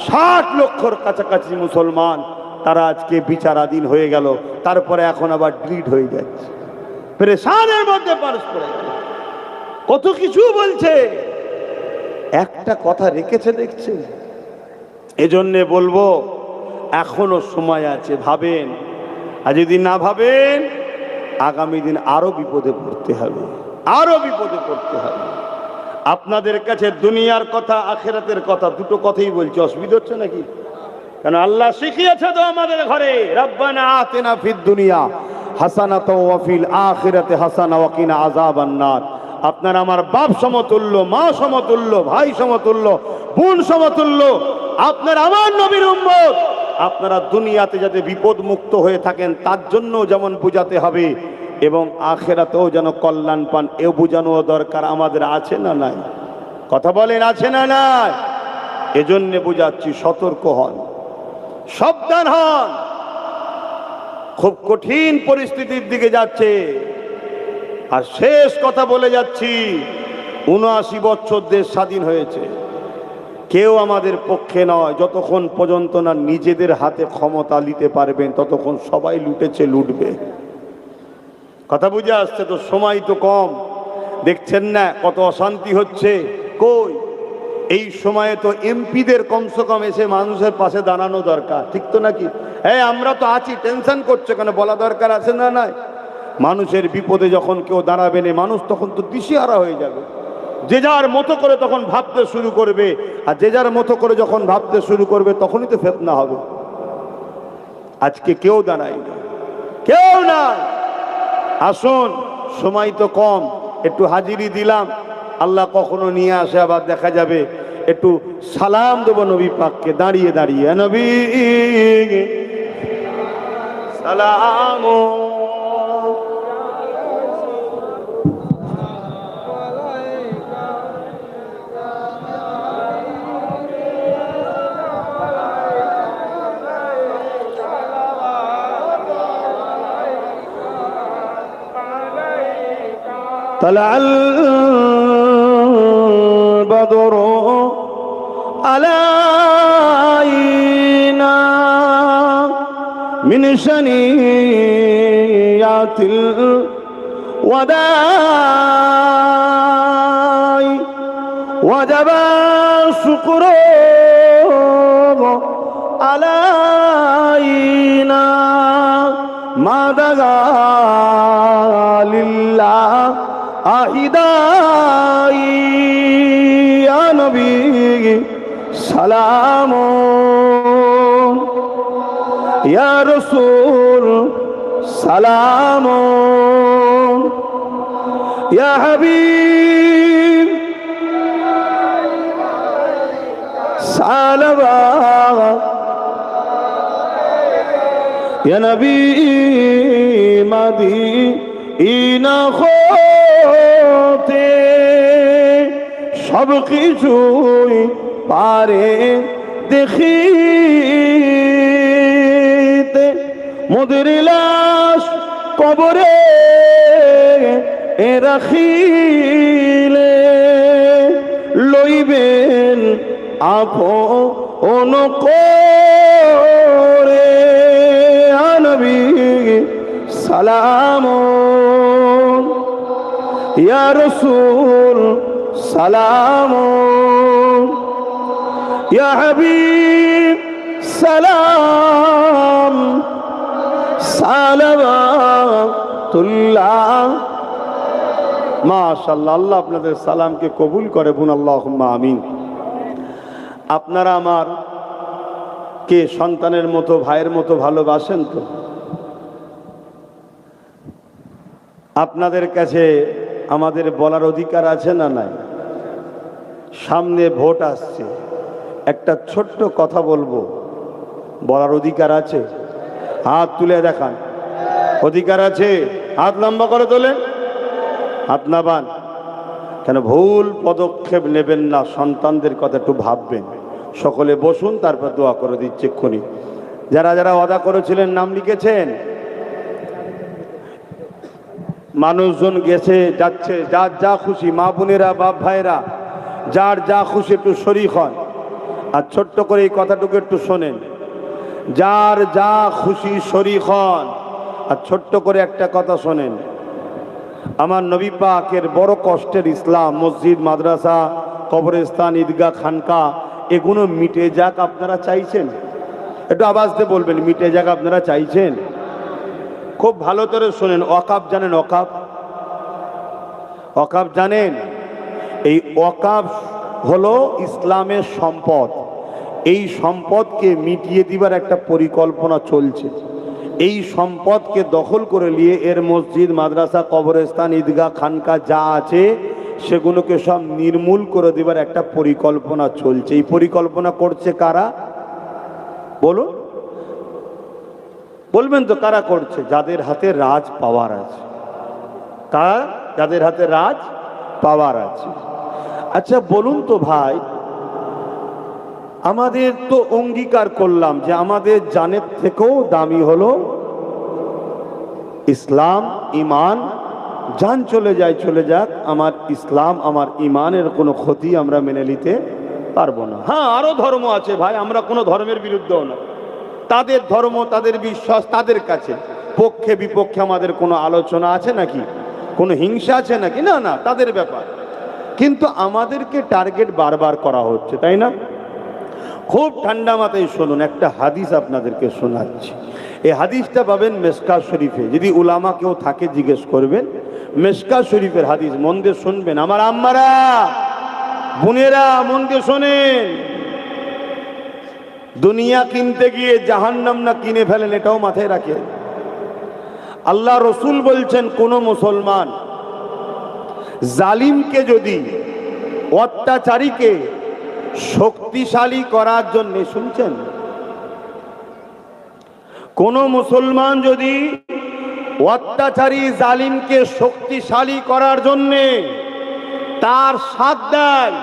60 লক্ষর কাছাকাছি মুসলমান তারা আজকে বিচারাধীন হয়ে গেল। তারপরে এখন আবার ডিলিট হয়ে যাচ্ছে, পেরেশানের মধ্যে পারস পড়ে গেল। কত কিছু বলছে, একটা কথা রেখেছে দেখছে। এজন্যে বলবো এখনো সময় আছে, ভাবেন। আর যদি না ভাবেন আগামী দিন আরো বিপদে পড়তে হবে, আরো বিপদে পড়তে হবে। আপনাদের কাছে দুনিয়ার কথা আখিরাতের কথা দুটো কথাই বলছি, অসুবিধা হচ্ছে নাকি? কারণ আল্লাহ শিখিয়েছে তো আমাদের ঘরে, রব্বানা আতিনা ফিদ দুনিয়া হাসানাতাও ওয়া ফিল আখিরাতি হাসানা ওয়া কিনা আযাবান নার। আপনার আমার বাপ সমতুল্য, মা সমতুল্য, ভাই সমতুল্য, বোন সমতুল্য, আপনার আমার নবীর উম্মত। আপনারা দুনিয়াতে যাতে বিপদ মুক্ত হয়ে থাকেন তার জন্য যেমন বোঝাতে হবে, এবং আখিরাতেও যেন কল্যাণ পান এও বোঝানো দরকার আমাদের, আছে না নাই? কথা বলেন, আছে না নাই? এজন্য বোঝাচ্ছি, সতর্ক হন, সাবধান হন। খুব কঠিন পরিস্থিতির দিকে যাচ্ছে। আর শেষ কথা বলে যাচ্ছি, ৭৯ বছর দেশ স্বাধীন হয়েছে, কেউ আমাদের পক্ষে নয়। যতক্ষণ পর্যন্ত না নিজেদের হাতে ক্ষমতা নিতে পারবেন ততক্ষণ সবাই লুটেছে, লুটবে। কথা বুঝে আসছে তো? সময় তো কম, দেখছেন না কত অশান্তি হচ্ছে। কই এই সময়ে তো এমপিদের কমসে কম এসে মানুষের পাশে দাঁড়ানো দরকার, ঠিক তো নাকি? হ্যাঁ, আমরা তো আছি, টেনশন করছে কেন? বলা দরকার আছে না নাই? মানুষের বিপদে যখন কেউ দাঁড়াবে না, মানুষ তখন তো দিশেহারা হয়ে যাবে, যে যার মতো করে তখন ভাবতে শুরু করবে। আর যে যার মতো করে যখন ভাবতে শুরু করবে তখনই তো ফিতনা হবে। আজকে কেউ দাঁড়ায় না, কেউ না। আসুন, সময় তো কম, একটু হাজিরি দিলাম। আল্লাহ কখনো নিয়ে আসে আবার দেখা যাবে। একটু সালাম দেবো নবী পাককে দাঁড়িয়ে দাঁড়িয়ে। নবী সালাম। طلع البدر علينا من شنيعة الوداع وجب الشكر علينا ما دعا لله أهداي يا نبي سلام يا رسول سلام يا حبيب سلام يا نبي مدينة হতে সব কিছুই পারে দেখিতে মোদের লাশ কবরে রাখিলে লইবেন আপন করে নবী সালাম ইয়া রাসূল সালাম ইয়া হাবিব সালাম সালাওয়াতুল্লাহ। মাশাআল্লাহ, আল্লাহ আপনাদের সালামকে কবুল করে বুন, আল্লাহুম্মা আমিন। আপনারা আমার কে সন্তানের মতো ভাইয়ের মতো ভালোবাসেন তো? আপনাদের কাছে আমাদের বলার অধিকার আছে না নাই? সামনে ভোট আসছে, একটা ছোট্ট কথা বলবো, বলার অধিকার আছে? হাত তুলে দেখান। অধিকার আছে? হাত লম্বা করে তোলেন, হাত নাবান। কেন ভুল পদক্ষেপ নেবেন না, সন্তানদের কথা একটু ভাববেন। সকলে বসুন, তারপর দোয়া করে দিচ্ছে এক্ষুনি। যারা যারা ওয়াদা করেছিলেন নাম লিখেছেন? মানুষজন গেছে যাচ্ছে, যার যা খুশি, মা বোনেরা বাপ ভাইরা যার যা খুশি একটু শরীক হন। আর ছোট্ট করে এই কথাটুকু একটু শোনেন, যার যা খুশি শরীক হন। আর ছোট্ট করে একটা কথা শোনেন, আমার নবী পাকের বড় কষ্টের ইসলাম, মসজিদ মাদ্রাসা কবরস্থান ঈদগাহ খানকা এগুলো মিটে যাক আপনারা চাইছেন? একটু আওয়াজ দিয়ে বলবেন, মিটে যাক আপনারা চাইছেন? খুব ভালো করে শোনেন। ওয়াকাফ জানেন? ওয়াকাফ, ওয়াকাফ জানেন? এই ওয়াকাফ হলো ইসলামের সম্পদ। এই সম্পদকে মিটিয়ে দিবার একটা পরিকল্পনা চলছে। এই সম্পদকে দখল করে নিয়ে এর মসজিদ মাদ্রাসা কবরস্থান ঈদগাহ খানকা যা আছে সেগুলোকে সব নির্মূল করে দেবার একটা পরিকল্পনা চলছে। এই পরিকল্পনা করছে কারা বলুন? বলবেন তো কারা করছে? যাদের হাতে রাজ পাওয়ার আছে। কারা? যাদের হাতে রাজ পাওয়ার আছে। আচ্ছা বলুন তো ভাই, আমাদের তো অঙ্গীকার করলাম যে আমাদের জানের থেকেও দামি হলো ইসলাম, ইমান। জান চলে যায় চলে যাক, আমার ইসলাম আমার ইমানের কোনো ক্ষতি আমরা মেনে নিতে পারবো না। হ্যাঁ, আরো ধর্ম আছে ভাই, আমরা কোনো ধর্মের বিরুদ্ধেও না। তাদের ধর্ম, তাদের বিশ্বাস, তাদের কাছে পক্ষে বিপক্ষে আমাদের কোনো আলোচনা আছে নাকি? কোনো হিংসা আছে নাকি? না না, তাদের ব্যাপার। কিন্তু আমাদেরকে টার্গেট বারবার করা হচ্ছে, তাই না? খুব ঠান্ডা মাথায় শুনুন, একটা হাদিস আপনাদেরকে শোনাচ্ছি। এই হাদিসটা পাবেন মেশকাত শরীফে। যদি উলামা কেউ থাকে জিজ্ঞেস করবেন, মেশকাত শরীফের হাদিস। মন দিয়ে শুনবেন আমার আম্মারা, বোনেরা, মন দিয়ে শোনেন। দুনিয়া কিনতে গিয়ে জাহান্নাম না কিনে ফেলেন, এটাও মাথায় রাখেন। আল্লাহ রসুল বলছেন, কোন মুসলমান জালিমকে যদি, অত্যাচারীকে শক্তিশালী করার জন্য, শুনছেন, কোন মুসলমান যদি অত্যাচারী জালিমকে শক্তিশালী করার জন্যে তার সাথ দেয়,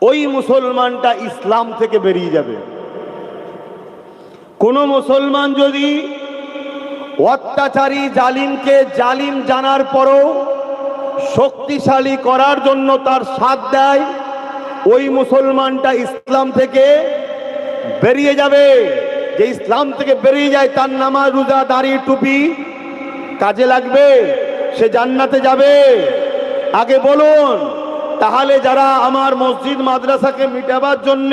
ওই মুসলমানটা ইসলাম থেকে বেরিয়ে যাবে। কোন মুসলমান যদি অত্যাচারী জালিমকে জালিম জানার পরও শক্তিশালী করার জন্য তার সাথ দেয়, ওই মুসলমানটা ইসলাম থেকে বেরিয়ে যাবে। যে ইসলাম থেকে বেরিয়ে যায় তার নামাজ রোজা দাড়ি টুপি কাজে লাগবে? সে জান্নাতে যাবে? আগে বলুন। তাহলে যারা আমার মসজিদ মাদ্রাসাকে মিটাবার জন্য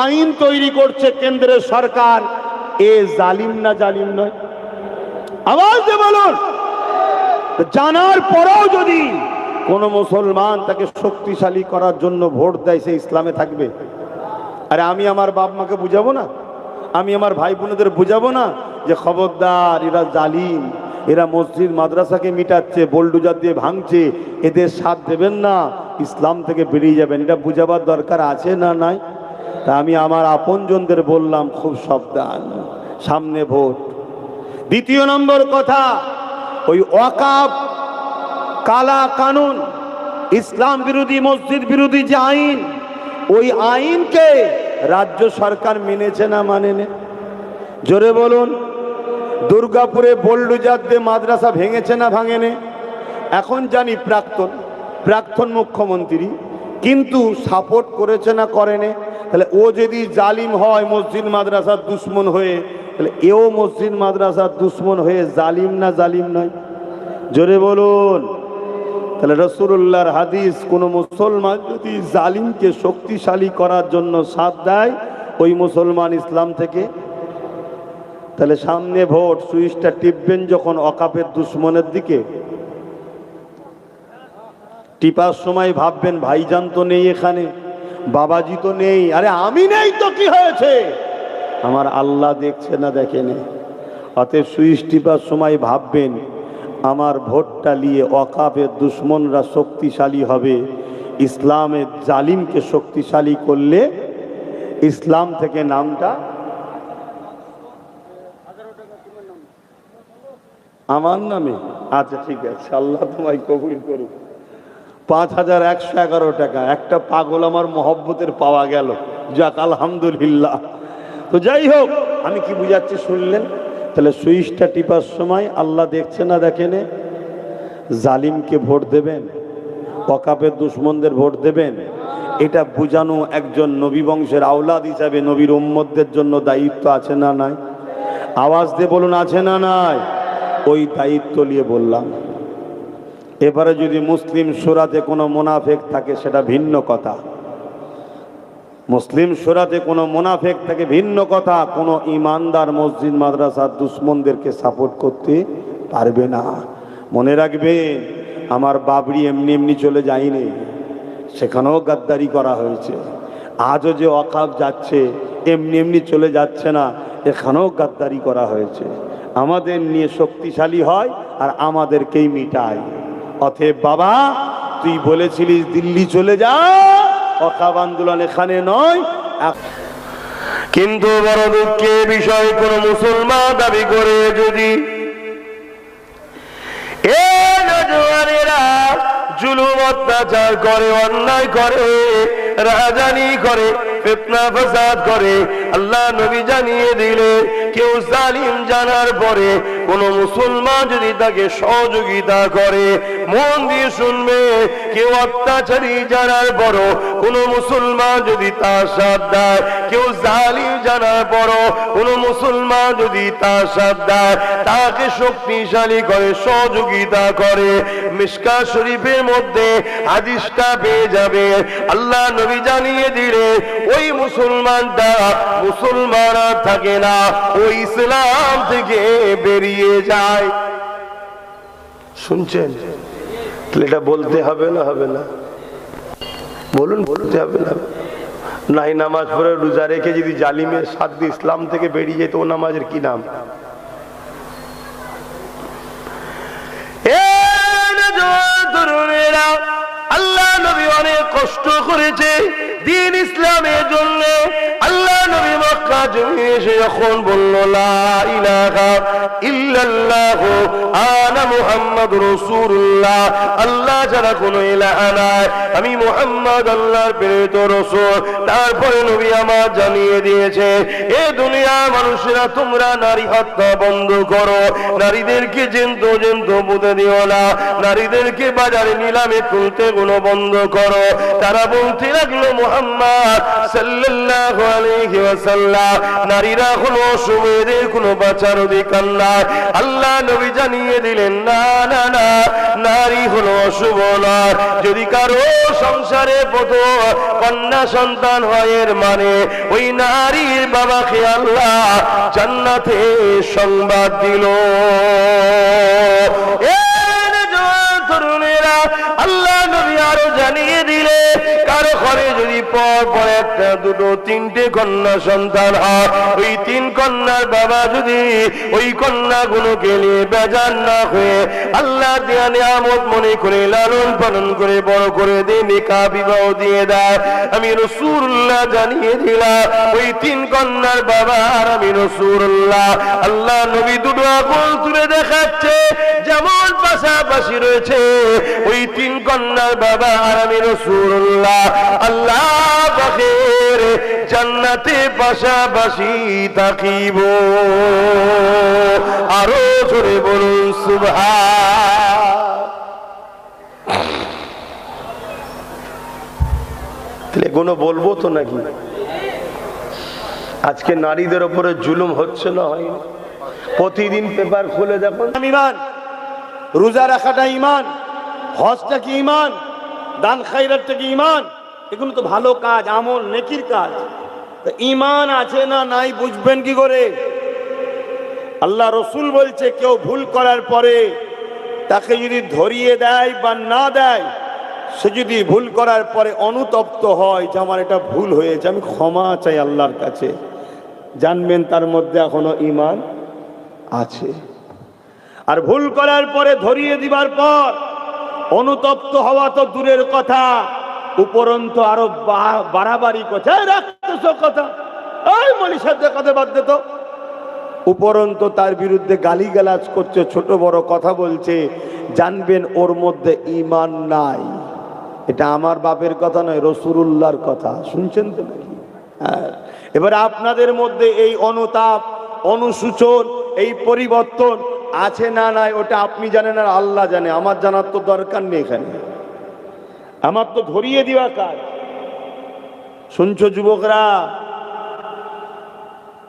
আইন তৈরি করছে কেন্দ্রের সরকার, এ জালিম না জালিম নয়? আওয়াজ দিয়ে বলুন। জানার পরেও যদি কোন মুসলমান তাকে শক্তিশালী করার জন্য ভোট দেয়, সে ইসলামে থাকবে? আরে আমি আমার বাপ মাকে বুঝাবো না? আমি আমার ভাই বোনেদের বুঝাবো না যে খবরদার, এরা জালিম, এরা মসজিদ মাদ্রাসাকে মিটাচ্ছে, বোলডুজার দিয়ে ভাঙছে, এদের সাথ দেবেন না, ইসলাম থেকে বেরিয়ে যাবেন? এটা বুঝাবার দরকার আছে না নাই? তা আমি আমার আপনজনদের বললাম, খুব সাবধান, সামনে ভোট। দ্বিতীয় নম্বর কথা, ওই ওয়াকাফ কালা কানুন, ইসলাম বিরোধী মসজিদ বিরোধী যে আইন, ওই আইনকে রাজ্য সরকার মেনেছে না মানেনি? জোরে বলুন। দুর্গাপুরে বোলডুজার দিয়ে মাদ্রাসা ভেঙেছে না ভাঙেনি? এখন জানি প্রাক্তন মুখ্যমন্ত্রী, কিন্তু সাপোর্ট করেছে না করেনি? তাহলে ও যদি জালিম হয় মসজিদ মাদ্রাসার দুশ্মন হয়ে, তাহলে এও মসজিদ মাদ্রাসার দুশ্মন হয়ে জালিম না জালিম নয়? জোরে বলুন। তাহলে রাসূলুল্লাহর হাদিস, কোন মুসলমান যদি জালিমকে শক্তিশালী করার জন্য সাথ দেয়, ওই মুসলমান ইসলাম থেকে। তাহলে সামনে ভোট, সুইচটা টিপবেন যখন ওয়াকাফের দুশ্মনের দিকে, টিপার সময় ভাববেন ভাইজান তো নেই এখানে, বাবাজি তো নেই। আরে আমি নেই তো কি হয়েছে? আমার আল্লাহ দেখছে না দেখেনি? অতএব সুইচ টিপার সময় ভাববেন আমার ভোটটা নিয়ে ওয়াকাফের দুশ্মনরা শক্তিশালী হবে, ইসলামের জালিমকে শক্তিশালী করলে ইসলাম থেকে নামটা আমার নামে। আচ্ছা ঠিক আছে, আল্লাহ তোমায় কবুল করুক। 5111 টাকা একটা পাগল আমার মহব্বতের পাওয়া গেল, যাক আলহামদুলিল্লাহ। তো যাই হোক, আমি কি বুঝাচ্ছি শুনলেন? তাহলে সুইচটা টিপার সময় আল্লাহ দেখছে না দেখেনে? জালিমকে ভোট দেবেন, ওয়াকাফের দুশ্মনদের ভোট দেবেন, এটা বুঝানো একজন নবী বংশের আওলাদ হিসাবে নবীর উম্মতদের জন্য দায়িত্ব আছে না নাই? আওয়াজ দিয়ে বলুন, আছে না নাই? ওই দায়িত্ব নিয়ে বললাম। এবারে যদি মুসলিম শূরাতে কোনো মুনাফিক থাকে সেটা ভিন্ন কথা। মুসলিম শূরাতে কোনো মুনাফিক থাকে ভিন্ন কথা। কোনো ইমানদার মসজিদ মাদ্রাসার দুশ্মনদেরকে সাপোর্ট করতে পারবে না। মনে রাখবেন, আমার বাবরি এমনি এমনি চলে যায়নি, সেখানেও গাদ্দারি করা হয়েছে। আজও যে ওয়াকাফ যাচ্ছে এমনি এমনি চলে যাচ্ছে না, এখানেও গাদ্দারি করা হয়েছে। আমাদের নিয়ে শক্তিশালী হয় আর আমাদেরকেই মিটায়। অতএব বাবা, তুই বলেছিলিস দিল্লি চলে যা, ওয়াকাফ আন্দোলন এখানে নয়। কিন্তু বড় দুঃখের বিষয়, কোন মুসলমান দাবি করে যদি এ নওজওয়ানেরা জুলুম অত্যাচার করে, অন্যায় করে, রাজানি করে, ফিতনা ফাসাদ করে, আল্লাহ নবী জানিয়ে দিলে কেউ জালিম জানার পরে কোন মুসলমান যদি তাকে সহযোগিতা করে, মন দিয়ে শুনবে, কেউ অত্যাচারী জানার পরও কোন মুসলমান যদি তার সাথ দেয়, কেউ জালিম জানার পরও কোন মুসলমান যদি তার সাথ দেয়, তাকে শক্তিশালী করে, সহযোগিতা করে, মিশকাত শরীফের মধ্যে হাদিসটা পেয়ে যাবে। আল্লাহ নবী জানিয়ে দিলে ওই মুসলমানটা মুসলমান আর থাকে না, ওই ইসলাম থেকে বেরিয়ে যায়। শুনছেন? এটা বলতে হবে না? হবে না? বলুন, বলতে হবে না? নাই নামাজ পড়ে রোজা রেখে যদি জালিমের সাথ দিয়ে ইসলাম থেকে বেরিয়ে যেত, ও নামাজের কি নাম? আল্লাহ নবী অনেক কষ্ট করেছে দিন ইসলামের জন্য। আল্লাহ নবী মক্কা জমিনে এসে যখন বলল লা ইলাহা ইল্লাল্লাহু আনা মুহাম্মাদুর রাসূলুল্লাহ, আল্লাহ ছাড়া কোনো ইলাহা নাই, আমি মুহাম্মদ আল্লাহর প্রেরিত রাসূল। তারপরে নবী আমার জানিয়ে দিয়েছে, এ দুনিয়া মানুষেরা তোমরা নারী হত্যা বন্ধ করো, নারীদেরকে জেন্তু পুঁতে দিও না, নারীদেরকে বাজারে নিলামে তুলতে গুলো বন্ধ করো। তারা বলতে লাগলো মুহাম্মদ সাল্লাল্লাহু আলাইহি ওয়াসাল্লাম, নারীরা হলো অশুভ, এদের কোনো বাঁচার অধিকার নাই। আল্লাহ নবী জানিয়ে দিলেন, না না না, নারী হলো অশুভ নয়। যদি কারো সংসারে প্রথম কন্যা সন্তান হয়, এর মানে ওই নারীর বাবাকে আল্লাহ জান্নাতে সংবাদ দিল। তরুণেরা, আল্লাহ নবী আরো জানিয়ে দিলে, কারো ঘরে যদি পর পর একটা দুটো তিনটে কন্যা সন্তান হয়, ওই তিন কন্যার বাবা যদি ওই কন্যাগুলোকে নিয়ে বেজার না হয়ে আল্লাহ দেয়া নিয়ামত মনে করে লালন পালন করে বড় করে দিয়ে নিকাহ বিবাহ দিয়ে দেয়, আমি রাসূলুল্লাহ জানিয়ে দিলাম ওই তিন কন্যার বাবা আর আমি রাসূলুল্লাহ। আল্লাহ নবী দুটো আঙুল তুলে দেখাচ্ছে, যেমন পাশাপাশি রয়েছে ওই তিন কন্যার বাবা আর আমি রাসূলুল্লাহ, আল্লাহ পাকের জান্নাতে পাশাপাশি থাকিব। আরো জোরে বলুন সুবহান। তাহলে কোনো বলবো তো নাকি? আজকে নারীদের উপরে জুলুম হচ্ছে না হয়? প্রতিদিন পেপার খুলে দেখুন। ইমান, রোজা রাখাটা ইমান, হজটা কি ইমান, দান খায়রাতটা কি ইমান, এগুলো তো ভালো কাজ, আমল নেকির কাজ। ইমান আছে না নাই বুঝবেন কি করে? আল্লাহ রসুল বলছে, কেউ ভুল করার পরে তাকে যদি ধরিয়ে দেয় বা না দেয়, সে যদি ভুল করার পরে অনুতপ্ত হয় যে আমার এটা ভুল হয়েছে, আমি ক্ষমা চাই আল্লাহর কাছে, জানবেন তার মধ্যে এখনো ইমান আছে। আর ভুল করার পরে ধরিয়ে দিবার পর অনুতপ্ত হওয়া তো দূরের কথা, উপরন্ত আরো বাড়াবাড়ি কথা, রাখতেছ কথা, ওই মনীষাদের কথা বাদ দে তো, উপরন্ত তার বিরুদ্ধে গালিগালাজ করছে, ছোট বড় কথা বলছে, জানবেন ওর মধ্যে ইমান নাই। এটা আমার বাপের কথা নয়, রাসূলুল্লাহর কথা। শুনছেন তো নাকি? হ্যাঁ। এবার আপনাদের মধ্যে এই অনুতাপ, অনুশোচন, এই পরিবর্তন আছে না নাই, ওটা আপনি জানেন আর আল্লাহ জানে, আমার জানার তো দরকার নেই। এখানে আমার তো ধরিয়ে দেওয়া কাজ। শুনছো যুবকরা?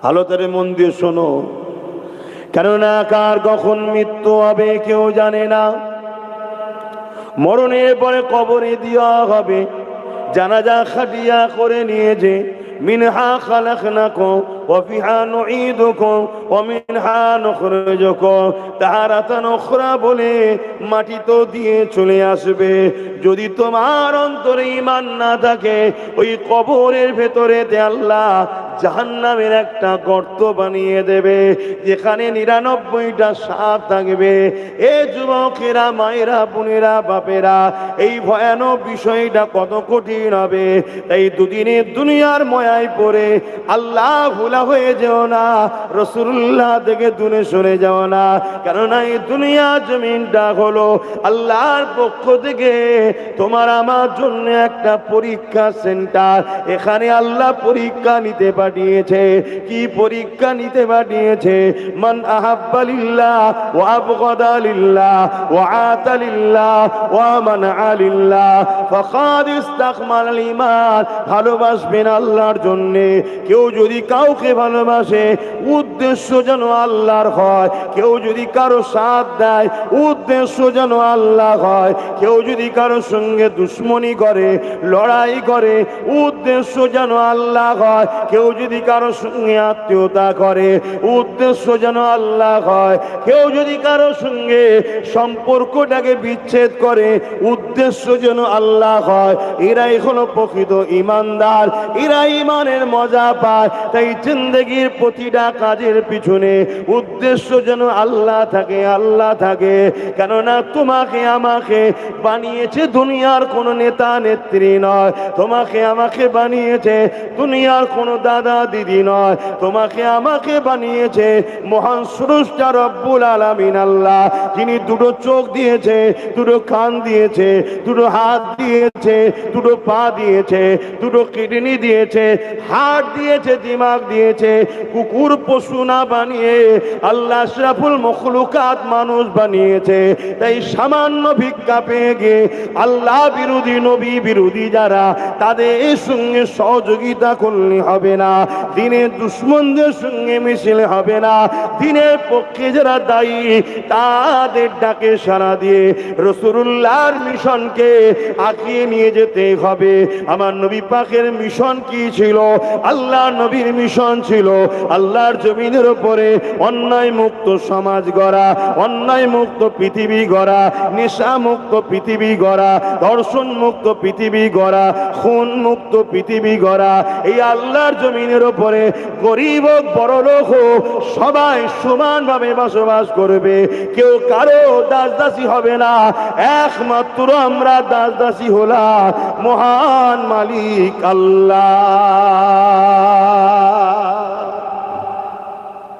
ভালো করে মন দিয়ে শোনো, কেননা কার কখন মৃত্যু হবে কেউ জানে না। মরণের পরে কবরে দেওয়া হবে, জানাজা খাটিয়া করে নিয়েছে, মিনহা খালাকনাকুম ওয়া ফিহা নুঈদুকুম ওয়া মিনহা নুখরিজুকুম তারাতান উখরা বলে মাটি তো দিয়ে চলে আসবে। যদি তোমার অন্তরে ঈমান না থাকে, ওই কবরের ভেতরে আল্লাহ জাহান্নামের একটা গর্ত বানিয়ে দেবে, যেখানে 99টা সাপ থাকবে। এ যুবকেরা, মায়েরা, বোনেরা, বাপেরা, এই ভয়ানক বিষয়টা কত কঠিন হবে। এই দুদিনের দুনিয়ার ময়ায় পড়ে আল্লাহ ভোলা হয়ে যেও না, রাসূলুল্লাহ থেকে দূরে সরে যাও না। কেননা এই দুনিয়া জমিনটা হলো আল্লাহর পক্ষ থেকে তোমার আমার জন্য একটা পরীক্ষা সেন্টার। এখানে আল্লাহ পরীক্ষা নিতে পাঠিয়েছে। কি পরীক্ষা নিতে পাঠিয়েছে? মান আহাব্বা লিল্লাহ ওয়া আবগাদা লিল্লাহ ওয়া আতা লিল্লাহ ওয়া মানআ লিল্লাহ ফাকাদ ইসতাকমালাল ঈমান। ভালোবাসবেন আল্লাহর জন্য। কেউ যদি কাউকে ভালোবাসে, উদ্দেশ্য যেন আল্লাহর হয়। কেউ যদি কারো সাথ দেয়, উদ্দেশ্য যেন আল্লাহ হয়। কেউ যদি কারো সঙ্গে দুশ্মনী করে, লড়াই করে, উদ্দেশ্য যেন আল্লাহ হয়। কেউ যদি কারো সঙ্গে আত্মীয়তা করে, উদ্দেশ্য যেন আল্লাহ হয়। কেউ যদি কারো সঙ্গে সম্পর্কটাকে বিচ্ছেদ করে, উদ্দেশ্য যেন আল্লাহ হয়। এরাই হলো প্রকৃত ঈমানদার, এরা ঈমানের মজা পায়। তাই জিন্দেগির প্রতিটা কাজের পিছনে উদ্দেশ্য যেন আল্লাহ থাকে, আল্লাহ থাকে। কেননা তোমাকে আমাকে বানিয়েছে দুনিয়ার কোন নেতা নেত্রী নয়, তোমাকে আমাকে বানিয়েছে দুনিয়ার কোন দাদা দাদা দিদি নয়, তোমাকে আমাকে বানিয়েছে মহান স্রষ্টা রব্বুল আলামিন আল্লাহ, যিনি দুটো চোখ দিয়েছে, দুটো কান দিয়েছে, দুটো হাত দিয়েছে, দুটো পা দিয়েছে, দুটো কিডনি দিয়েছে, হার্ট দিয়েছে, দিমাগ দিয়েছে। কুকুর পশু না বানিয়ে আল্লাহ আশরাফুল মখলুকাত মানুষ বানিয়েছে। তাই সামান্য ভিক্ষা পেয়ে গিয়ে আল্লাহ বিরোধী, নবী বিরোধী যারা, তাদের সঙ্গে সহযোগিতা করলে হবে না, দিনের দুশ্মনদের সঙ্গে মিশলে হবে না। দিনের পক্ষে যারা দায়ী তাদের ডাকে সাড়া দিয়ে রাসূলুল্লাহর মিশনকে আগিয়ে নিয়ে যেতে হবে। আমার নবী পাকের মিশন কি ছিল? আল্লাহ নবীর মিশন ছিল আল্লাহর জমিনের উপরে অন্যায় মুক্ত সমাজ গড়া, অন্যায় মুক্ত পৃথিবী গড়া, নেশা মুক্ত পৃথিবী গড়া, ধর্ষণ মুক্ত পৃথিবী গড়া, খুন মুক্ত পৃথিবী গড়া। এই আল্লাহর জমিনের উপরে গরিব হোক বড় লোক হোক সবাই সমানভাবে বসবাস করবে, কেউ কারো দাস দাসী হবে না। একমাত্র আমরা দাস দাসী হলাম মহান মালিক আল্লাহ।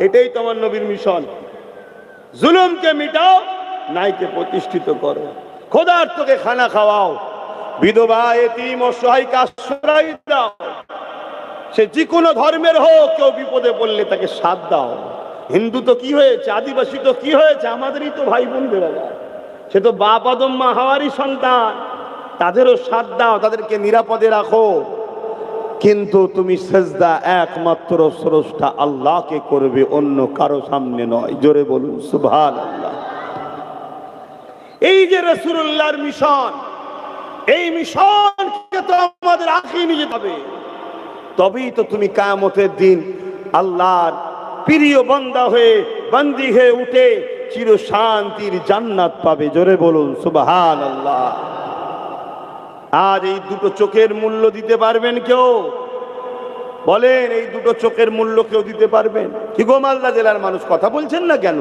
এটাই তোমার নবীর মিশন। জুলুমকে মিটাও, ন্যায়কে প্রতিষ্ঠিত করো, ক্ষুধার্তকে খানা খাওয়াও, বিধবা এতিম অসহায়কে আশ্রয় দাও। সে যে কোনো ধর্মের হোক, কেউ বিপদে পড়লে তাকে সাথ দাও। হিন্দু তো কি হয়েছে, আদিবাসী তো কি হয়েছে, আমাদেরই তো ভাই বোন বেড়া, সে তো বাপ আদম মা হাওয়ারই সন্তান, তাদেরও সাথ দাও, তাদেরকে নিরাপদে রাখো। কিন্তু তুমি সেজদা একমাত্র স্রষ্টা আল্লাহকে করবে, অন্য কারো সামনে নয়। জোরে বলুন সুবহানাল্লাহ। এই যে রাসূলুল্লাহর মিশন, এই মিশনকে তো আমাদের আগিয়ে নিয়ে যেতে হবে, তবেই তো তুমি কিয়ামতের দিন আল্লাহর প্রিয় বান্দা হয়ে, বান্দি হয়ে উঠে চির শান্তির জান্নাত পাবে। জোরে বলুন সুবহানাল্লাহ। আজ এই দুটো চোখের মূল্য দিতে পারবেন কেউ? বলেন, এই দুটো চোখের মূল্য কেউ দিতে পারবেন? কি গো মালদা জেলার মানুষ, কথা বলছেন না কেন?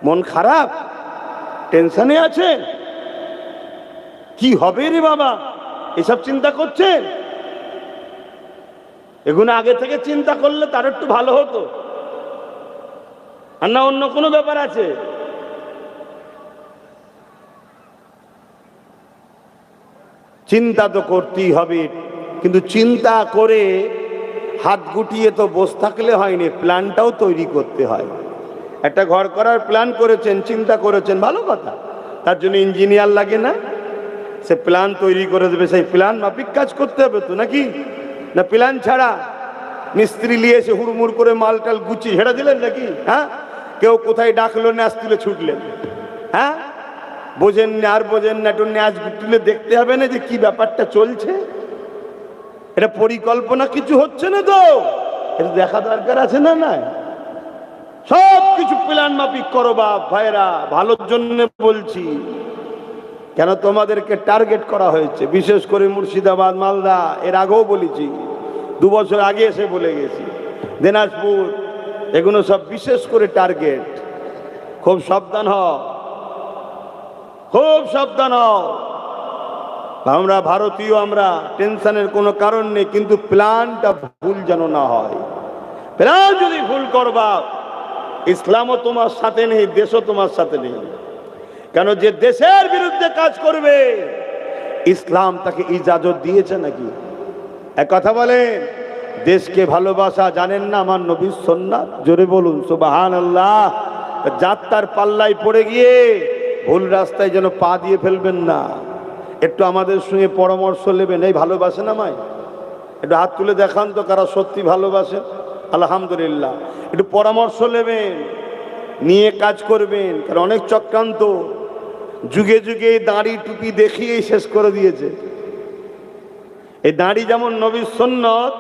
মন খারাপ, টেনশনে আছেন? কি হবে রে বাবা, এসব চিন্তা করছেন? এগুলো আগে থেকে চিন্তা করলে তার একটু ভালো হতো। আর না অন্য কোনো ব্যাপার আছে? চিন্তা তো করতেই হবে, কিন্তু চিন্তা করে হাত গুটিয়ে তো বসে থাকলে হয়নি, প্ল্যানটাও তৈরি করতে হয়। একটা ঘর করার প্ল্যান করেছেন, চিন্তা করেছেন, ভালো কথা, তার জন্য ইঞ্জিনিয়ার লাগে না? সে প্ল্যান তৈরি করে দেবে, সেই প্ল্যান মাফিক কাজ করতে হবে তো, নাকি? না প্ল্যান ছাড়া মিস্ত্রি নিয়ে এসে হুড়মুড় করে মালটাল গুছিয়ে ছেড়ে দিলেন নাকি? হ্যাঁ, কেউ কোথায় ডাকলো, ন্যাস তুলে ছুটলেন। হ্যাঁ, বোঝেন না, আর বোঝেন না, একটু ন্যাস তুলে দেখতে হবে না যে কি ব্যাপারটা চলছে, এটা পরিকল্পনা কিছু হচ্ছে না তো, এটা দেখা দরকার আছে না? না, সব কিছু প্ল্যান মাফিক করো বাপ ভাইরা, ভালোর জন্য বলছি। কেন তোমাদেরকে টার্গেট করা হয়েছে, বিশেষ করে মুর্শিদাবাদ, মালদা, এর আগেও বলেছি, 2 বছর আগে এসে বলে গেছি, দিনাজপুর, এগুলো সব বিশেষ করে টার্গেট। খুব সাবধান হও, খুব সাবধান হও। আমরা ভারতীয়, আমরা টেনশনের কোনো কারণ নেই, কিন্তু প্ল্যানটা ভুল যেন না হয়। প্ল্যান যদি ভুল করবা, ইসলামও তোমার সাথে নেই, দেশও তোমার সাথে নেই। কেন, যে দেশের বিরুদ্ধে কাজ করবে ইসলাম তাকে ইজাজত দিয়েছে নাকি? এক কথা বলেন, দেশকে ভালোবাসা জানেন না আমার নবীর সুন্নাত? জোরে বলুন সুবহানাল্লাহ। যাত্রার পাল্লায় পড়ে গিয়ে ভুল রাস্তায় যেন পা দিয়ে ফেলবেন না। একটু আমাদের সঙ্গে পরামর্শ নেবেন। এই ভালোবাসেন আমায়? একটু হাত তুলে দেখান তো কারা সত্যি ভালোবাসেন। আলহামদুলিল্লাহ। একটু পরামর্শ নেবেন, নিয়ে কাজ করবেন। কারণ অনেক চক্রান্ত যুগে যুগে দাড়ি টুপি দেখিয়েই শেষ করে দিয়েছে। এই দাড়ি যেমন নবীর সুন্নত,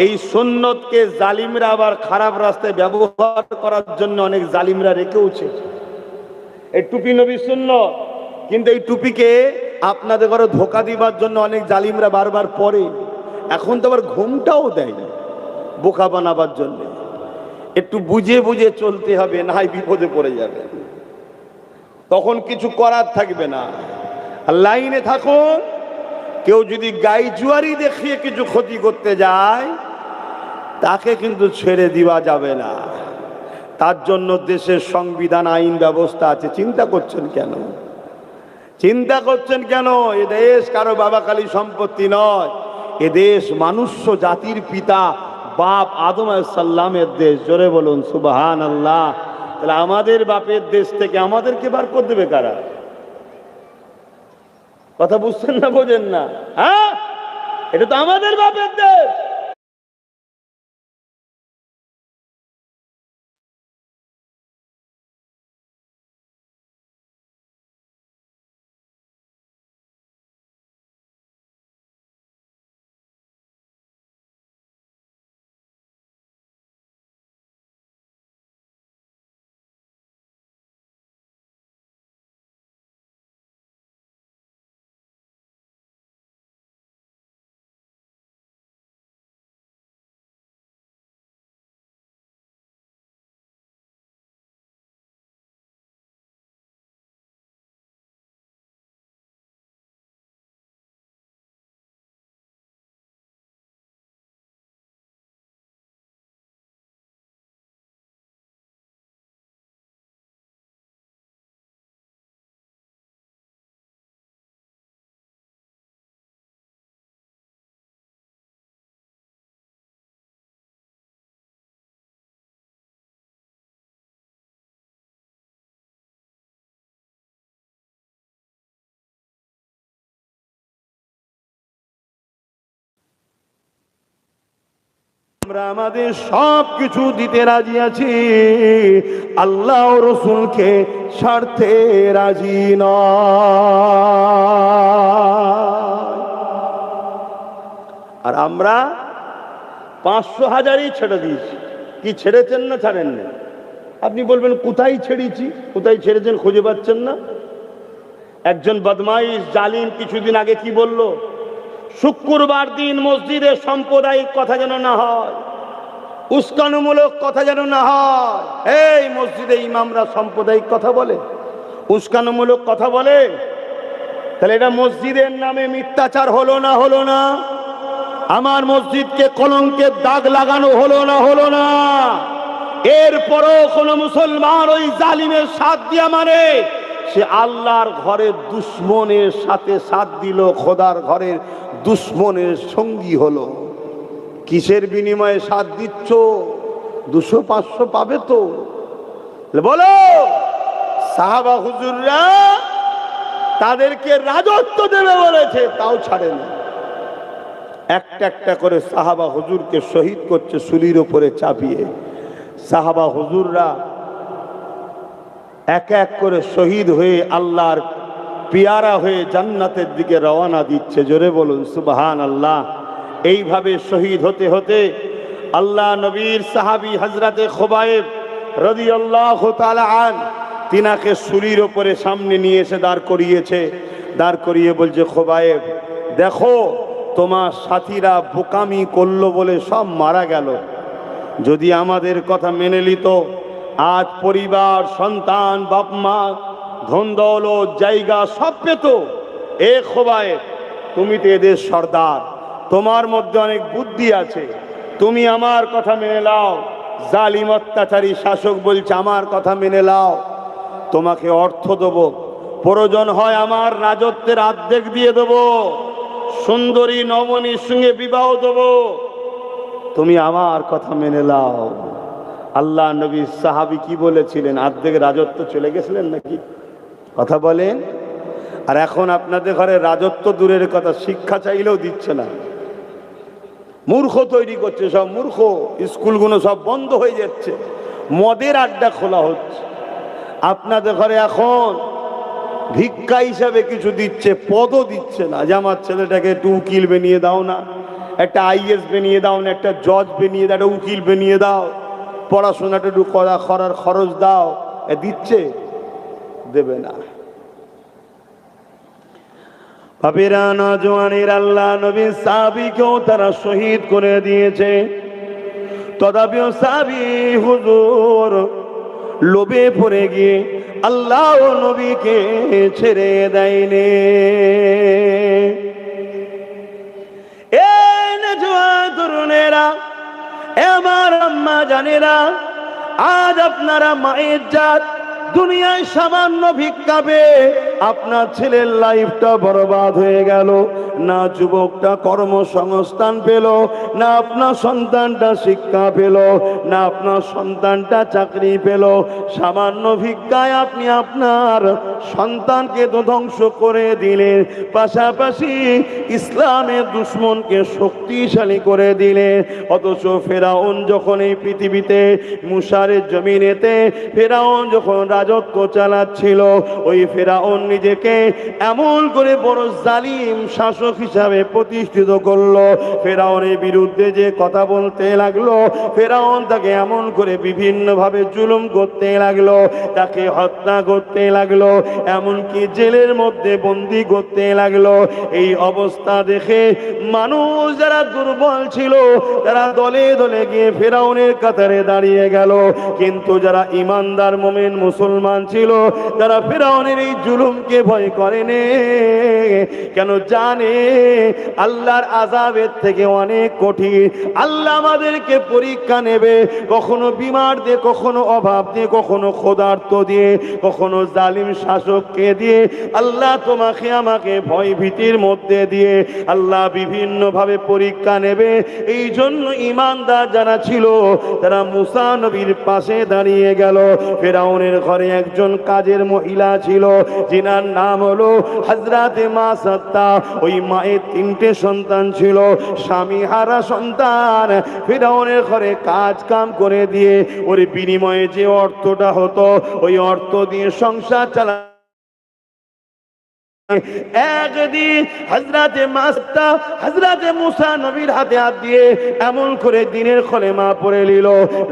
এই সুন্নতকে জালিমরা আবার খারাপ রাস্তায় ব্যবহার করার জন্য অনেক জালিমরা রেখেওছে। এই টুপি নবীর সুন্নত, কিন্তু এই টুপিকে আপনাদের ঘরে ধোকা দিবার জন্য অনেক জালিমরা বারবার পরে। এখন তো আবার ঘুমটাও দেয় বোকা বানাবার জন্য। একটু বুঝে বুঝে চলতে হবে, না হয় বিপদে পড়ে যাবে, তখন কিছু করার থাকবে না। লাইনে থাকুন। কেউ যদি গাই জুয়ারি দেখিয়ে কিছু ক্ষতি করতে যায়, তাকে কিন্তু ছেড়ে দেওয়া যাবে না। তার জন্য দেশের সংবিধান আইন ব্যবস্থা আছে। চিন্তা করছেন কেন? চিন্তা করছেন কেন? এ দেশ কারো বাবাখালী সম্পত্তি নয়, এ দেশ মনুষ্য জাতির পিতা বাপ আদম আলাইহিস সালামের দেশ। জোরে বলুন সুবহানাল্লাহ। তাহলে আমাদের বাপের দেশ থেকে আমাদেরকে বার করে দেবে কারা? কথা বুঝছেন না, বোঝেন না? হ্যাঁ, এটা তো আমাদের বাপের দেশ। আমরা আমাদের সব কিছু দিতে রাজি আছি, আল্লাহ ও রসুলকে ছাড়তে রাজি নয়। আর আমরা 500,000ই ছেড়ে দিয়েছি। কি ছেড়েছেন না ছাড়েন না? আপনি বলবেন কোথায় ছেড়েছি, কোথায় ছেড়েছেন খুঁজে পাচ্ছেন না? একজন বদমাইশ জালিম কিছুদিন আগে কি বলল? শুক্রবার দিন মসজিদে সাম্প্রদায়িক কথা যেন না হয়, উস্কানিমূলক কথা যেন না হয়। এই মসজিদে ইমামরা সাম্প্রদায়িক কথা বলে, উস্কানিমূলক কথা বলে, তাহলে এটা মসজিদের নামে মিথ্যাচার হলো না? হলো না? আমার মসজিদকে কলঙ্কের দাগ লাগানো হলো না? হলো না? এরপরও কোন মুসলমান ওই জালিমের সাথ দিয়া মানে সে আল্লাহর ঘরের দুশ্মনের সাথে সাথ দিল, খোদার ঘরের দুশ্মনের সঙ্গী হলো। কিসের বিনিময়ে সাথ দিচ্ছ? 200-500 পাবে তো? বলো। সাহাবা হুজুররা তাদেরকে রাজত্ব দেবে বলেছে, তাও ছাড়ে না। একটা একটা করে সাহাবা হুজুরকে শহীদ করছে শুলির উপরে চাপিয়ে। সাহাবা হুজুররা এক এক করে শহীদ হয়ে আল্লাহর পিয়ারা হয়ে জান্নাতের দিকে রওনা দিচ্ছে। জোরে বলুন সুবহানাল্লাহ। এইভাবে শহীদ হতে হতে আল্লাহ নবীর সাহাবী হযরতে খুবাইব রাদিয়াল্লাহু তাআলা আন তিনাকে শুলির উপরে সামনে নিয়ে এসে দাঁড় করিয়েছে। দাঁড় করিয়ে বলছে, খুবাইব দেখো তোমার সাথীরা বোকামি করলো বলে সব মারা গেল, যদি আমাদের কথা মেনে নিত আজ পরিবার, সন্তান, বাপ মা, ধন দৌলত, জায়গা সব পেত। এ খুবাইব তুমি তো এদের সর্দার, তোমার মধ্যে অনেক বুদ্ধি আছে, তুমি আমার কথা মেনে নাও। জালিম অত্যাচারী শাসক বলছে আমার কথা মেনে নাও, তোমাকে অর্থ দেব, প্রয়োজন হয় আমার রাজত্বের অর্ধেক দিয়ে দেব, সুন্দরী নবনীর সঙ্গে বিবাহ দেব, তুমি আমার কথা মেনে নাও। আল্লাহ নবী সাহাবী কি বলেছিলেন? অর্ধেক রাজত্ব চলে গেছিলেন নাকি? কথা বলেন। আর এখন আপনাদের ঘরে রাজত্ব দূরের কথা, শিক্ষা চাইলেও দিচ্ছে না। মূর্খ তৈরি করছে সব, মূর্খ। স্কুলগুলো সব বন্ধ হয়ে যাচ্ছে, মদের আড্ডা খোলা হচ্ছে। আপনাদের ঘরে এখন ভিক্ষা হিসাবে কিছু দিচ্ছে, পদও দিচ্ছে না। যে আমার ছেলেটাকে একটু উকিল বানিয়ে দাও না, একটা আইএস বানিয়ে দাও না, একটা জজ বানিয়ে দাও, একটা উকিল বানিয়ে দাও, পড়াশোনাটা একটু করার খরচ দাও, দিচ্ছে? দেবে না। বাপেরা, নওজওয়ানের, আল্লাহ নবী সাহাবীকেও তারা শহীদ করে দিয়েছে। তথাপিও সাহাবী হুজুর লোভে পড়ে গিয়ে আল্লাহ ও নবীকে ছেড়ে দেয়নি। এই নওজওয়ান তরুণেরা, এ আমার আম্মা জানেরা, আজ আপনারা মায়ের জাত দুনিয়ায় সামান্য ভিক্ষা পেয়ে আপনার ছেলের লাইফটা বরবাদ হয়ে গেল। না যুবকটা কর্মসংস্থান পেল, না আপনার সন্তানটা শিক্ষা পেল, না আপনার সন্তানটা চাকরি পেল। সামান্য ভিক্ষায় আপনি আপনার সন্তানকে তো ধ্বংস করে দিলেন, পাশাপাশি ইসলামের দুশ্মনকে শক্তিশালী করে দিলেন। অথচ ফেরাউন যখন এই পৃথিবীতে মুসারের জমিনেতে ফেরাউন যখন রাজত্ব চালাচ্ছিল, ওই ফেরাউন নিজেকে এমন করে বড় জালিম শাসক হিসাবে প্রতিষ্ঠিত করলো। ফেরাউনের বিরুদ্ধে যে কথা বলতে লাগলো, ফেরাউন তাকে এমন করে বিভিন্ন ভাবে জুলুম করতে লাগলো, তাকে হত্যা করতে লাগলো, এমনকি জেলের মধ্যে বন্দি করতে লাগলো। এই অবস্থা দেখে মানুষ যারা দুর্বল ছিল তারা দলে দলে গিয়ে ফেরাউনের কাতারে দাঁড়িয়ে গেল। কিন্তু যারা ইমানদার মুমিন মুসলমান ছিল তারা ফেরাউনের এই জুলুমকে ভয় করেনি। কেন জানে আল্লাহর আযাবের থেকে অনেক কঠিন। আল্লাহ আমাদেরকে পরীক্ষা নেবে, কখনো বিমার দিয়ে, কখনো অভাব দিয়ে, কখনো ক্ষুধার্ত দিয়ে, কখনো জালিম শাসককে দিয়ে। আল্লাহ তোমাকে আমাকে ভয় ভীতির মধ্যে দিয়ে আল্লাহ বিভিন্ন ভাবে পরীক্ষা নেবে। এই জন্য ইমানদার যারা ছিল তারা মুসা নবীর পাশে দাঁড়িয়ে গেল। ফেরাউনের ঘরে একজন কাজের মহিলা ছিল, যিনার নাম হলো হযরতে মা সাত্তা। ওই মায়ের 3টে সন্তান ছিল, স্বামী হারা সন্তান। ফেরাউনের ঘরে কাজ কাম করে দিয়ে ওর বিনিময়ে যে অর্থটা হতো, ওই অর্থ দিয়ে সংসার চালা। একদিন হযরতে মাসতা হযরতে মুসা নবীর হাতে হাত দিয়ে এমন করে দিনের কলেমা পড়ে নিল,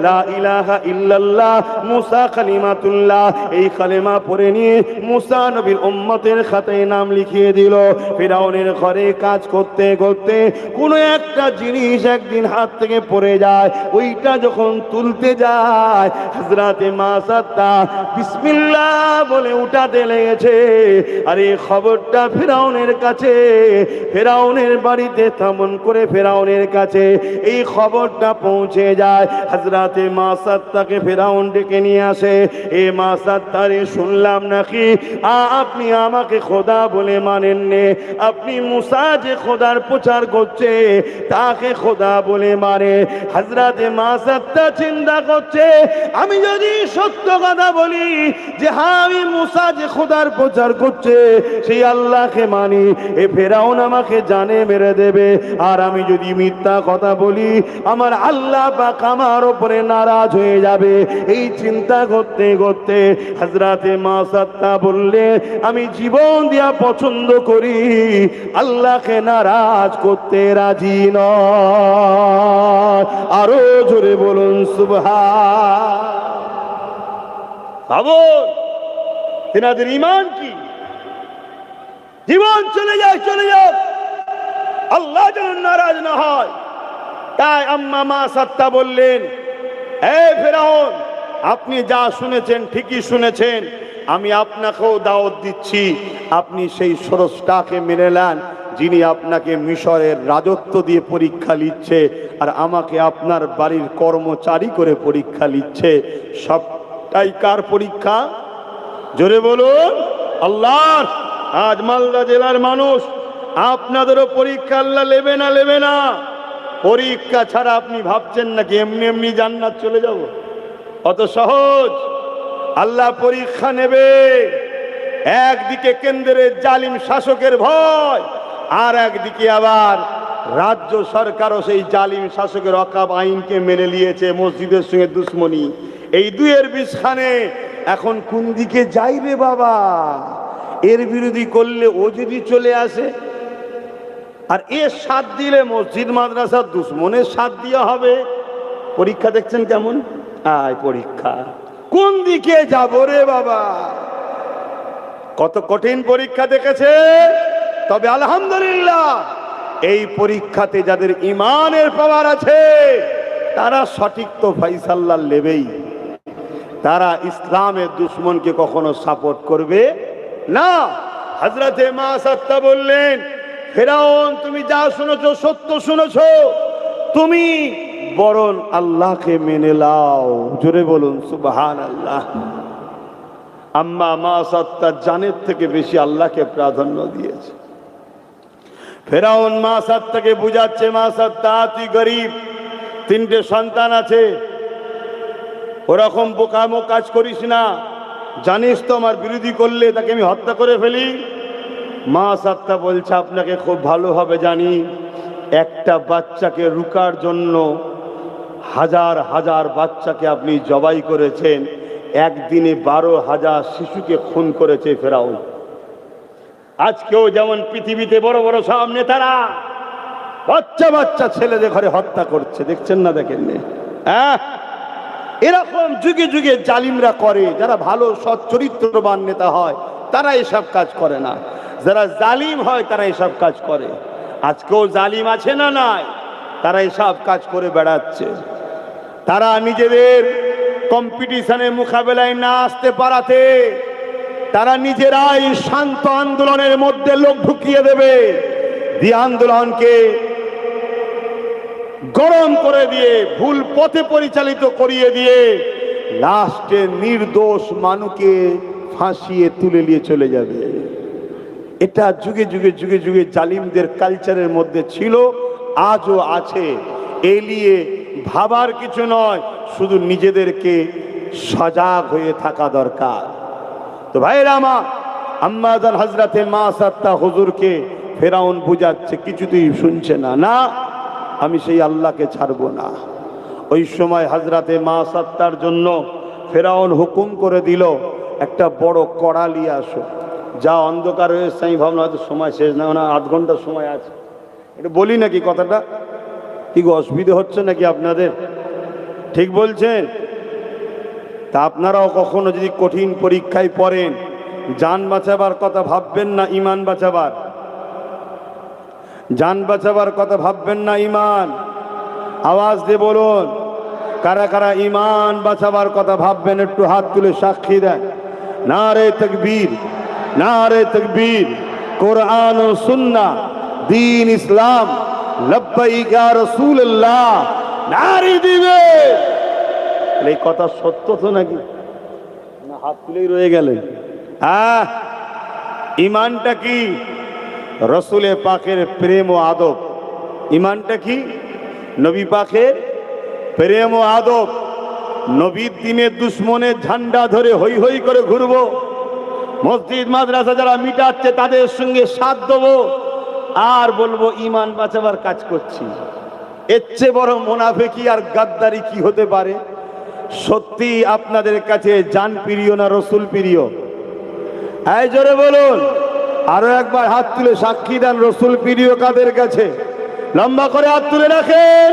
লা ইলাহা ইল্লাল্লাহ মুসা কালিমাতুল্লাহ। এই কলেমা পড়ে নিয়ে মুসা নবীর উম্মতের খাতায় নাম লিখিয়ে দিল। ফিরাউনের ঘরে কাজ করতে করতে কোনো একটা জিনিস একদিন হাত থেকে পড়ে যায়, ওইটা যখন তুলতে যায় হযরতে মাসতা বিসমিল্লাহ বলে উঠাতে লেগেছে। আরে খবরটা ফেরাউনের কাছে, ফেরাউনের বাড়িতে তেমন করে ফেরাউনের কাছে এই খবরটা পৌঁছে যায়। হযরতে মাসাত্তাকে ফেরাউন ডেকে নিয়ে আসে। এ মাসাত্তারে, শুনলাম নাকি আপনি আমাকে খোদা বলে মানেননি, আপনি মুসা যে খোদার প্রচার করছে তাকে খোদা বলে মানে। হযরতে মাসাত্তা চিন্তা করছে, আমি যদি সত্য কথা বলি যে হ্যাঁ আমি মুসা যে খোদার প্রচার করছে সেই আল্লাহকে মানি, এ ফেরাউন আমাকে জানে মেরে দেবে। আর আমি যদি মিথ্যা কথা বলি আমার আল্লাহ পাক আমার উপরে নারাজ হয়ে যাবে। এই চিন্তা করতে করতে হযরতে মাসাত্তা বললে, আমি জীবন দিয়া পছন্দ করি, আল্লাহকে নারাজ করতে রাজি নয়। আরো জোরে বলুন সুবহান। ভাবুন তিনাদের ঈমান কি। জীবন চলে যায়, চলে যাক, আল্লাহ যেন নারাজ না হয়। তাই আম্মা মাসাত্তা বললেন, হে ফেরাউন, আপনি যা শুনেছেন ঠিকই শুনেছেন, আমি আপনাকেও দাওয়াত দিচ্ছি, আপনি সেই স্রষ্টাকে মেনে নেন যিনি আপনাকে মিশরের রাজত্ব দিয়ে পরীক্ষা নিচ্ছে আর আমাকে আপনার বাড়ির কর্মচারী করে পরীক্ষা নিচ্ছে। সবটাই কার পরীক্ষা? জোরে বলুন আল্লাহর। আজ মালদা জেলার মানুষ, আপনাদেরও পরীক্ষা আল্লাহ নেবে না, নেবে না। পরীক্ষা ছাড়া আপনি ভাবছেন নাকি এমনি এমনি জান্নাত চলে যাব? অত সহজ। আল্লাহ পরীক্ষা নেবে। একদিকে কেন্দ্রের জালিম শাসকের ভয়, আর একদিকে আবার রাজ্য সরকারও সেই জালিম শাসকের অকাব আইনকে মেনে নিয়েছে, মসজিদের সঙ্গে দুশ্মনী। এই দুয়ের বিছখানে এখন কোন দিকে যাইবে বাবা? এর বিরোধী করলে ও যদি চলে আসে, আর এর সাথ দিলে মসজিদ মাদ্রাসার দুশ্মনের সাথ দেওয়া হবে। পরীক্ষা দেখছেন কেমন? আয় পরীক্ষা, কোন দিকে যাব রে বাবা? কত কঠিন পরীক্ষা দেখেছে। তবে আলহামদুলিল্লাহ এই পরীক্ষাতে যাদের ইমানের পাওয়ার আছে তারা সঠিক তো ফাইসাল্লাহ নেবেই। তারা ইসলামের দুশ্মনকে কখনো সাপোর্ট করবে না। হযরতে মাসাত্তা বললেন, ফেরাউন তুমি যা শুনেছো সত্য শুনেছো, তুমি বরং আল্লাহকে মেনে লাও। জোরে বলুন সুবহানাল্লাহ। আম্মা মা সাত্তার জানের থেকে বেশি আল্লাহকে প্রাধান্য দিয়েছে। ফেরাউন মা সাত্তাকে বুঝাচ্ছে, মা সাত্তা তুই গরিব, 3টে সন্তান আছে, ওরকম বোকামো কাজ করিস না, জানিস তো আমার বিরোধী করলে তাকে আমি হত্যা করে ফেলি। মা সাত্তা বলছে আপনাকে খুব ভালোভাবে জানি, একটা বাচ্চাকে রুকার জন্য হাজার হাজার বাচ্চাকে আপনি জবাই করেছেন, একদিনে 12,000 শিশুকে খুন করেছে ফেরাউন। আজকেও যেমন পৃথিবীতে বড় বড় সব নেতারা বাচ্চা বাচ্চা ছেলেদের ঘরে হত্যা করছে, দেখছেন না দেখেন? হ্যাঁ, এরকম যুগে যুগে জালিমরা করে। যারা ভালো সৎ চরিত্রবান নেতা হয় তারা এসব কাজ করে না, যারা জালিম হয় তারা এসব কাজ করে। আজকেও জালিম আছে না নাই? তারা এসব কাজ করে বেড়াচ্ছে। তারা নিজেদের কম্পিটিশনে মোকাবেলায় না আসতে পারাতে তারা নিজেরাই শান্ত আন্দোলনের মধ্যে লোক ঢুকিয়ে দেবে, দিয়ে আন্দোলনকে গরম করে দিয়ে ভুল পথে পরিচালিত করিয়ে দিয়ে লাস্টে নির্দোষ মানুষকে ফাঁসিয়ে তুলে নিয়ে চলে যাবে। এটা যুগে যুগে যুগে যুগে জালিমদের কালচারের মধ্যে ছিল, আজও আছে। এই নিয়ে ভাবার কিছু নয়, শুধু নিজেদেরকে সজাগ হয়ে থাকা দরকার। তো ভাইরা আমার, আম্মাজান হযরতে মা সাত্তা হুজুরকে ফেরাউন বুঝাচ্ছে, কিছুতেই শুনছে না। না, আমি সেই আল্লাহকে ছাড়বো না। ওই সময় হযরতে মা সাত্তার জন্য ফেরাউন হুকুম করে দিল, একটা বড় কড়া নিয়ে আসো। যা অন্ধকার হয়েছে আমি ভাবলাম হয়তো সময় শেষ, না, 8 ঘন্টা সময় আছে। এটা বলি নাকি কথাটা? কি গো, অসুবিধা হচ্ছে নাকি আপনাদের? ঠিক বলছেন? তা আপনারাও কখনো যদি কঠিন পরীক্ষায় পড়েন, জান বাঁচাবার কথা ভাববেন না ইমান বাঁচাবার? জান বাঁচাবার কথা ভাববেন না ইমান? আওয়াজ দিয়ে বলুন, কারা কারা ইমান বাঁচাবার কথা ভাববেন? একটু হাত তুলে সাক্ষী দেন। নারে তাকবীর, নারে তাকবীর। কোরআন ও সুন্নাহ, দ্বীন ইসলাম, লব্বাইক ইয়া রাসূলুল্লাহ, নারী দিবে। এই কথা সত্য তো নাকি? না হাত তুলেই রয়ে গেলেন? হ্যাঁ, ইমানটা কি? রসুলের পাকের প্রেম ও আদব। ইমানটা কি? নবী পাকের প্রেম ও আদব। নবীর দিনে দুশ্মনের ঝান্ডা ধরে হই হই করে ঘুরবো, মসজিদ মাদ্রাসা যারা মিটাচ্ছে তাদের সঙ্গে সাথ দেবো, আর বলবো ইমান বাঁচাবার কাজ করছি। এর চেয়ে বড় মুনাফিকি আর গাদ্দারি কি হতে পারে? সত্যি আপনাদের কাছে জান প্রিয় না রসুল প্রিয়? এই জোরে বলুন, আরো একবার হাত তুলে সাক্ষী দেন, রসুল প্রিয় কাদের কাছে? লম্বা করে হাত তুলে রাখেন,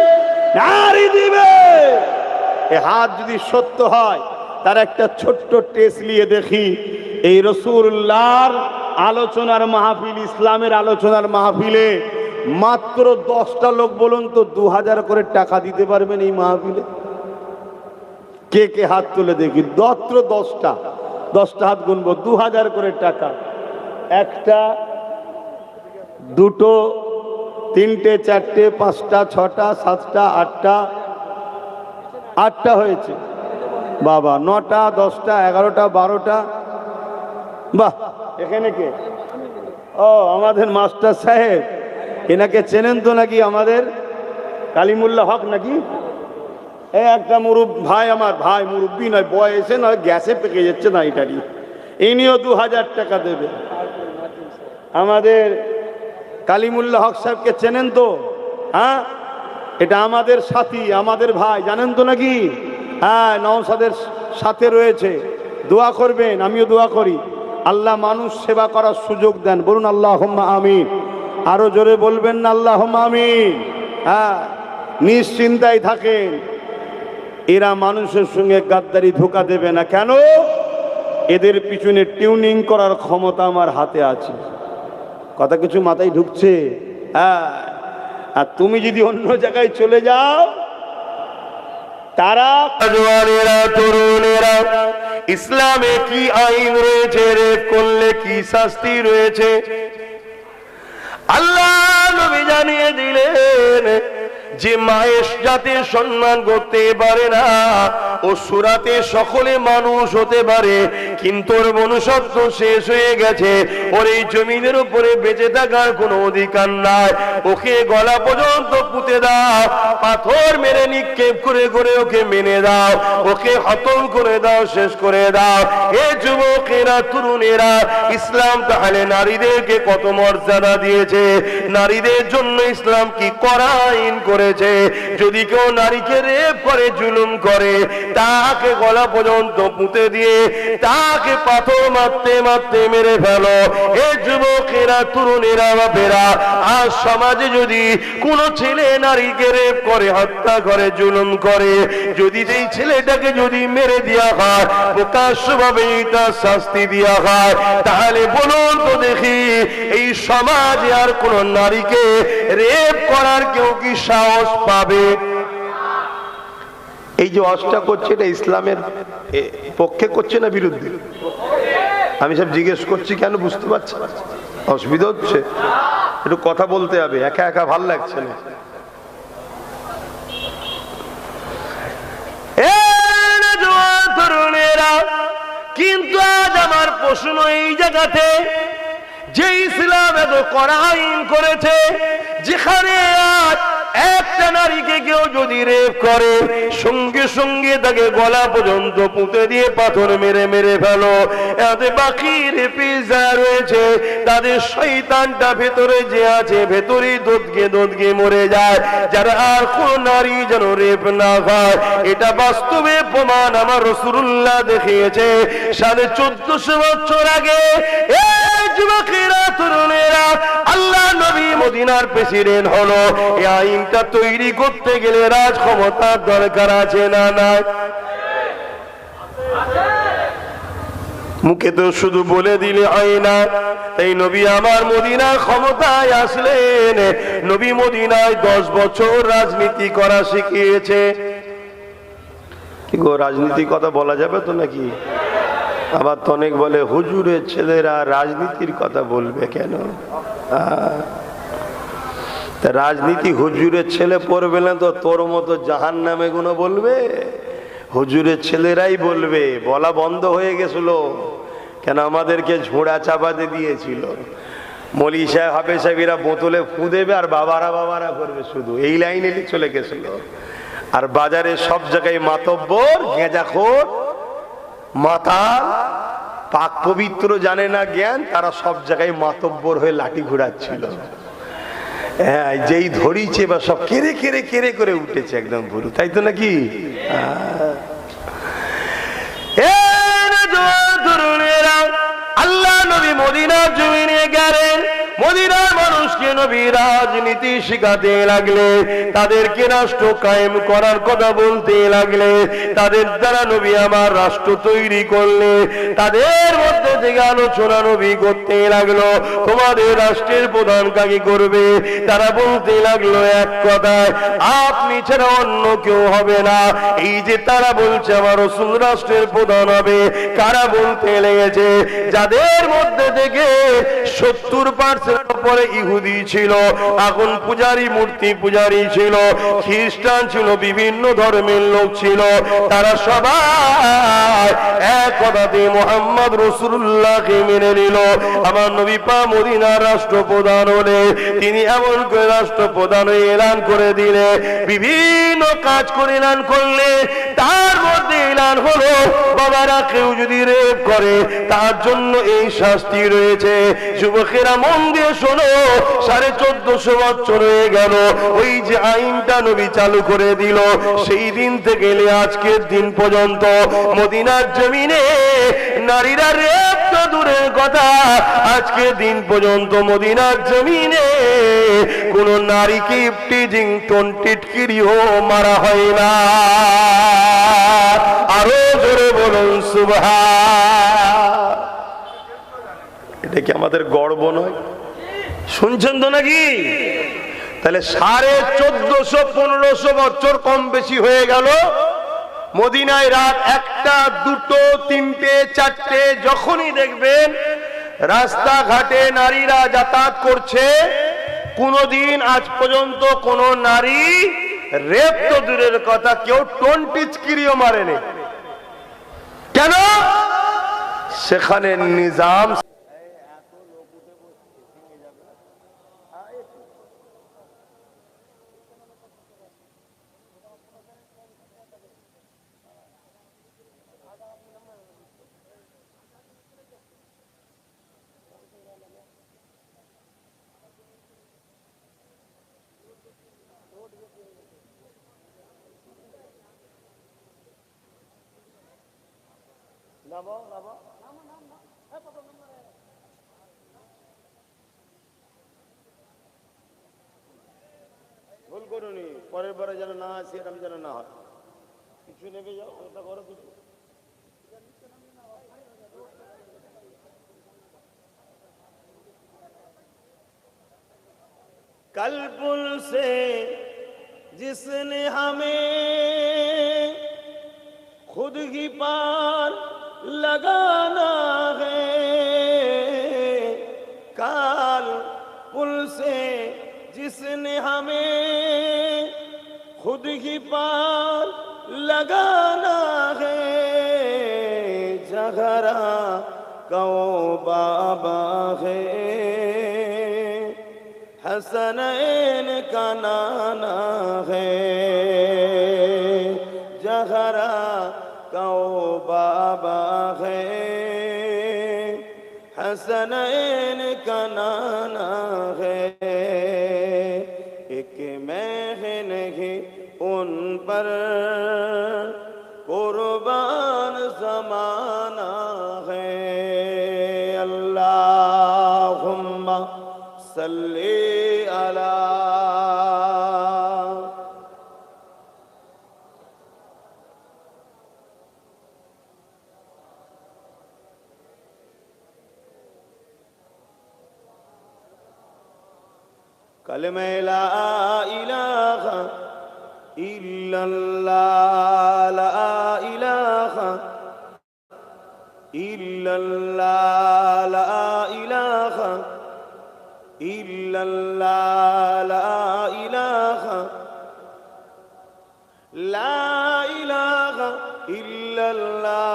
নারী দিবে। এ হাত যদি সত্য হয়, তার একটা ছোট্ট টেস্ট নিয়ে দেখি। এই রসুল্লাহর আলোচনার মাহফিল, ইসলামের আলোচনার মাহফিলে মাত্র 10টা লোক বলুন তো 2000 করে টাকা দিতে পারবেন এই মাহফিলে? কে কে হাত তুলে দেখি, মাত্র 10টা হাত গুনবো, 2000 করে টাকা। একটা, দুটো, তিনটে, চারটে, পাঁচটা, ছটা, সাতটা, আটটা হয়েছে বাবা, 9টা, 10টা, 11টা, 12টা। বাহ, এখানে কে? ও আমাদের মাস্টার সাহেব, এনাকে চেনেন তো নাকি? আমাদের কালিমুল্লাহ হক নাকি? এই একটা ভাই, আমার ভাই, মুরব্বী নয়, বয়সে নয়, গ্যাসে পেকে যাচ্ছে না এটারই। ইনিও 2000 টাকা দেবে। আমাদের কালিমুল্লাহ হক সাহেবকে চেনেন তো? হ্যাঁ, এটা আমাদের সাথী, আমাদের ভাই, জানেন তো নাকি? হ্যাঁ, নওশাদের সাথে রয়েছে। দোয়া করবেন, আমিও দোয়া করি, আল্লাহ মানুষ সেবা করার সুযোগ দেন। বলুন আল্লাহুম্মা আমিন। আরো জোরে বলবেন না আল্লাহুম্মা আমিন? হ্যাঁ, নিশ্চিন্তায় থাকেন, এরা মানুষের সঙ্গে গাদ্দারি ধোঁকা দেবে না। কেন? এদের পিছনে টিউনিং করার ক্ষমতা আমার হাতে আছে। কথা কিছু মাথায় ঢুকছে? হ্যাঁ, আর তুমি যদি অন্য জায়গায় চলে যাও, তারা জওয়ানেরা, তরুণেরা, ইসলামে কি আইন রয়েছে, রেপ করলে কি শাস্তি রয়েছে আল্লাহ নবী জানিয়ে দিলেন। যে মায়ের যাতে সম্মান করতে পারে না, ও সুরাতে সকলে মানুষ হতে পারে, কিন্তু ওর মনুষ্যত্ব শেষ হয়ে গেছে, ওর এই জমিনের উপরে বেঁচে থাকার কোনো অধিকার নাই। ওকে গলা পর্যন্ত পুঁতে দাও, পাথর মেরে নিক্ষেপ করে করে ওকে মেনে দাও, ওকে হতম করে দাও, শেষ করে দাও। এ যুবকেরা, তরুণেরা, ইসলাম তাহলে নারীদেরকে কত মর্যাদা দিয়েছে, নারীদের জন্য ইসলাম কি কড়া আইন করেছে। যদি কেউ নারীকে রেপ করে, জুলুম করে, তাকে গলা পর্যন্ত পুঁতে দিয়ে তাকে পাথর মারতে মারতে মেরে ফেলো। এ যুবকেরা, তরুণেরা, বাপেরা, আর সমাজে যদি কোন ছেলে নারীকে রেপ করে, হত্যা করে, জুলুম করে, যদি সেই ছেলেটাকে যদি মেরে দেওয়া হয়, প্রকাশ্যভাবে তার শাস্তি দেওয়া হয়, তাহলে বলুন তো দেখি এই সমাজে আর কোন নারীকে রেপ করার কেউ কি সাহস পাবে? এই যে অস্টা করছে, এটা ইসলামের পক্ষে করছে না বিরুদ্ধে? আমি সব জিজ্ঞেস করছি কেন, বুঝতে পারছি? অসুবিধা হচ্ছে? একটু কথা বলতে হবে, একা একা ভাল লাগছে না। কিন্তু আজ আমার প্রশ্ন এই জায়গাতে, যে ইসলাম এত কড়া আইন করেছে, যেখানে আজ একটা নারীকে কেউ যদি রেপ করে, সঙ্গে সঙ্গে তাকে গলা পর্যন্ত পুঁতে দিয়ে পাথর মেরে মেরে ফেলো, এতে বাকি রেপে যারা রয়েছে তাদের শয়তানটা ভেতরে যে আছে, ভেতরে দোদকে দোদকে মরে যায়, যারা আর কোন নারী যেন রেপ না হয়। এটা বাস্তবে প্রমাণ আমার রাসূলুল্লাহ দেখিয়েছে 1450 বছর আগে। এই যুবকেরা, তরুণেরা, আল্লাহ নবী মদিনার প্রেসিডেন্ট হলো, এই আইনটা তৈরি করতে গেলে রাজ ক্ষমতার দরকার আছে না নাই? মুখে তো শুধু বলে দিলে হয় না। তাই নবী আমার মদিনার ক্ষমতায় আসলেন, নবী মদিনায় 10 বছর রাজনীতি করা শিখিয়েছে। কি গো, রাজনীতির কথা বলা যাবে তো নাকি? আবার তো অনেক বলে হুজুরের ছেলেরা রাজনীতির কথা বলবে কেন? রাজনীতি হুজুরের ছেলে পড়বে না তো তোর মতো জাহান্নামে গুলো বলবে? হুজুরের ছেলেরাই বলবে। বলা বন্ধ হয়ে গেছিল কেন? আমাদেরকে ঝোড়া চাপাতে দিয়েছিল। মলি সাহেব, হাফেজ সাহেবেরা বোতলে ফু দেবে আর বাবারা বাবারা করবে, শুধু এই লাইনে চলে গেছিল। আর বাজারে সব জায়গায় মাতব্বর, গেঁজাখোর, মাতাল, পাক পবিত্র জানে না জ্ঞান, তারা সব জায়গায় মাতব্বর হয়ে লাঠি ঘুরাচ্ছিল। হ্যাঁ, যেই ধরিছে বা সব কেড়ে কেড়ে কেড়ে করে উঠেছে একদম ভুরু, তাই তো নাকি? আল্লাহ নবী মদিনার জমিনে গেলেন, মদিনার মানুষকে নবী রাজনীতি শিখাতে লাগলে, তাদেরকে রাষ্ট্র কায়েম করার কথা বলতে লাগলে, তাদের দ্বারা নবী আমার রাষ্ট্র তৈরি করলে, তাদের মধ্যে থেকে আলোচনা নবী করতে লাগলো, তোমাদের রাষ্ট্রের প্রধান কাকে করবে? তারা বলতে লাগলো এক কথায়, আপনি ছাড়া অন্য কেউ হবে না। এই যে তারা বলছে আমার রাসূল রাষ্ট্রের প্রধান হবে, কারা বলতে লেগেছে? যাদের মধ্যে থেকে 70% পরে ইহুদি ছিল, আগুন পূজারী, মূর্তি পূজারী ছিল, খ্রিস্টান ছিল, বিভিন্ন ধর্মের লোক ছিল, তারা সবাই এক কথাতে মুহাম্মদ রাসূলুল্লাহকে মেনে নিল। আমার নবী পাক মদিনার রাষ্ট্রপ্রধান হলে তিনি এমন করে রাষ্ট্রপ্রধান হয়ে এলান করে দিলে, বিভিন্ন কাজ করে এলান করলে, তার মধ্যে এলান হলো বাবারা কেউ যদি রেপ করে তার জন্য এই শাস্তি রয়েছে। যুবকেরা মন দিয়ে শোনো, 1450 বছর হয়ে গেল ওই যে আইনটা নবী চালু করে দিল, সেই দিন থেকে আজকের দিন পর্যন্ত মদিনার জমিনে নারীরা রেপ তো দূরের কথা, আজকের দিন পর্যন্ত মদিনার জমিনে কোন নারীকে টিজিং টিটকিরিও মারা হয় না। আরো জোরে বলুন সুবহান। এটা কি আমাদের গর্ব নয়? শুনছেন তো নাকি? তাহলে 1450-1500 বছর কম বেশি হয়ে গেল, মদিনায় রাত 1টা, 2টো, 3টে, 4টে যখনই দেখবেন রাস্তাঘাটে নারীরা যাতায়াত করছে, কোনদিন আজ পর্যন্ত কোন নারী রেপ তো দূরের কথা, কেউ টিচকিরিও মারেনি। কেন? সেখানে নিজাম ভুল করুনি, পরের বারে যেন না আসে, এরকম যেন না হয়। কিছু নেবে যাও, ওটা করো কিছু। कल पुल से जिसने हमें खुद ही पार लगाना है, काल पुल से जिसने हमें खुद ही पार लगाना है, झगड़ा कौ बाबा है, हसनैन का नाना है, जहरा कौ बाबा है, हसनैन का नाना है। एक मैं नहीं उन पर कुर्बान ज़माना है। अल्लाहुम्मा सल्ली अला कलमे ला इलाहा इल्लल्लाह, ला इलाहा इल्लल्लाह, ला इलाहा इल्लल्लाह, ला इलाहा, ला इलाहा इल्लल्लाह,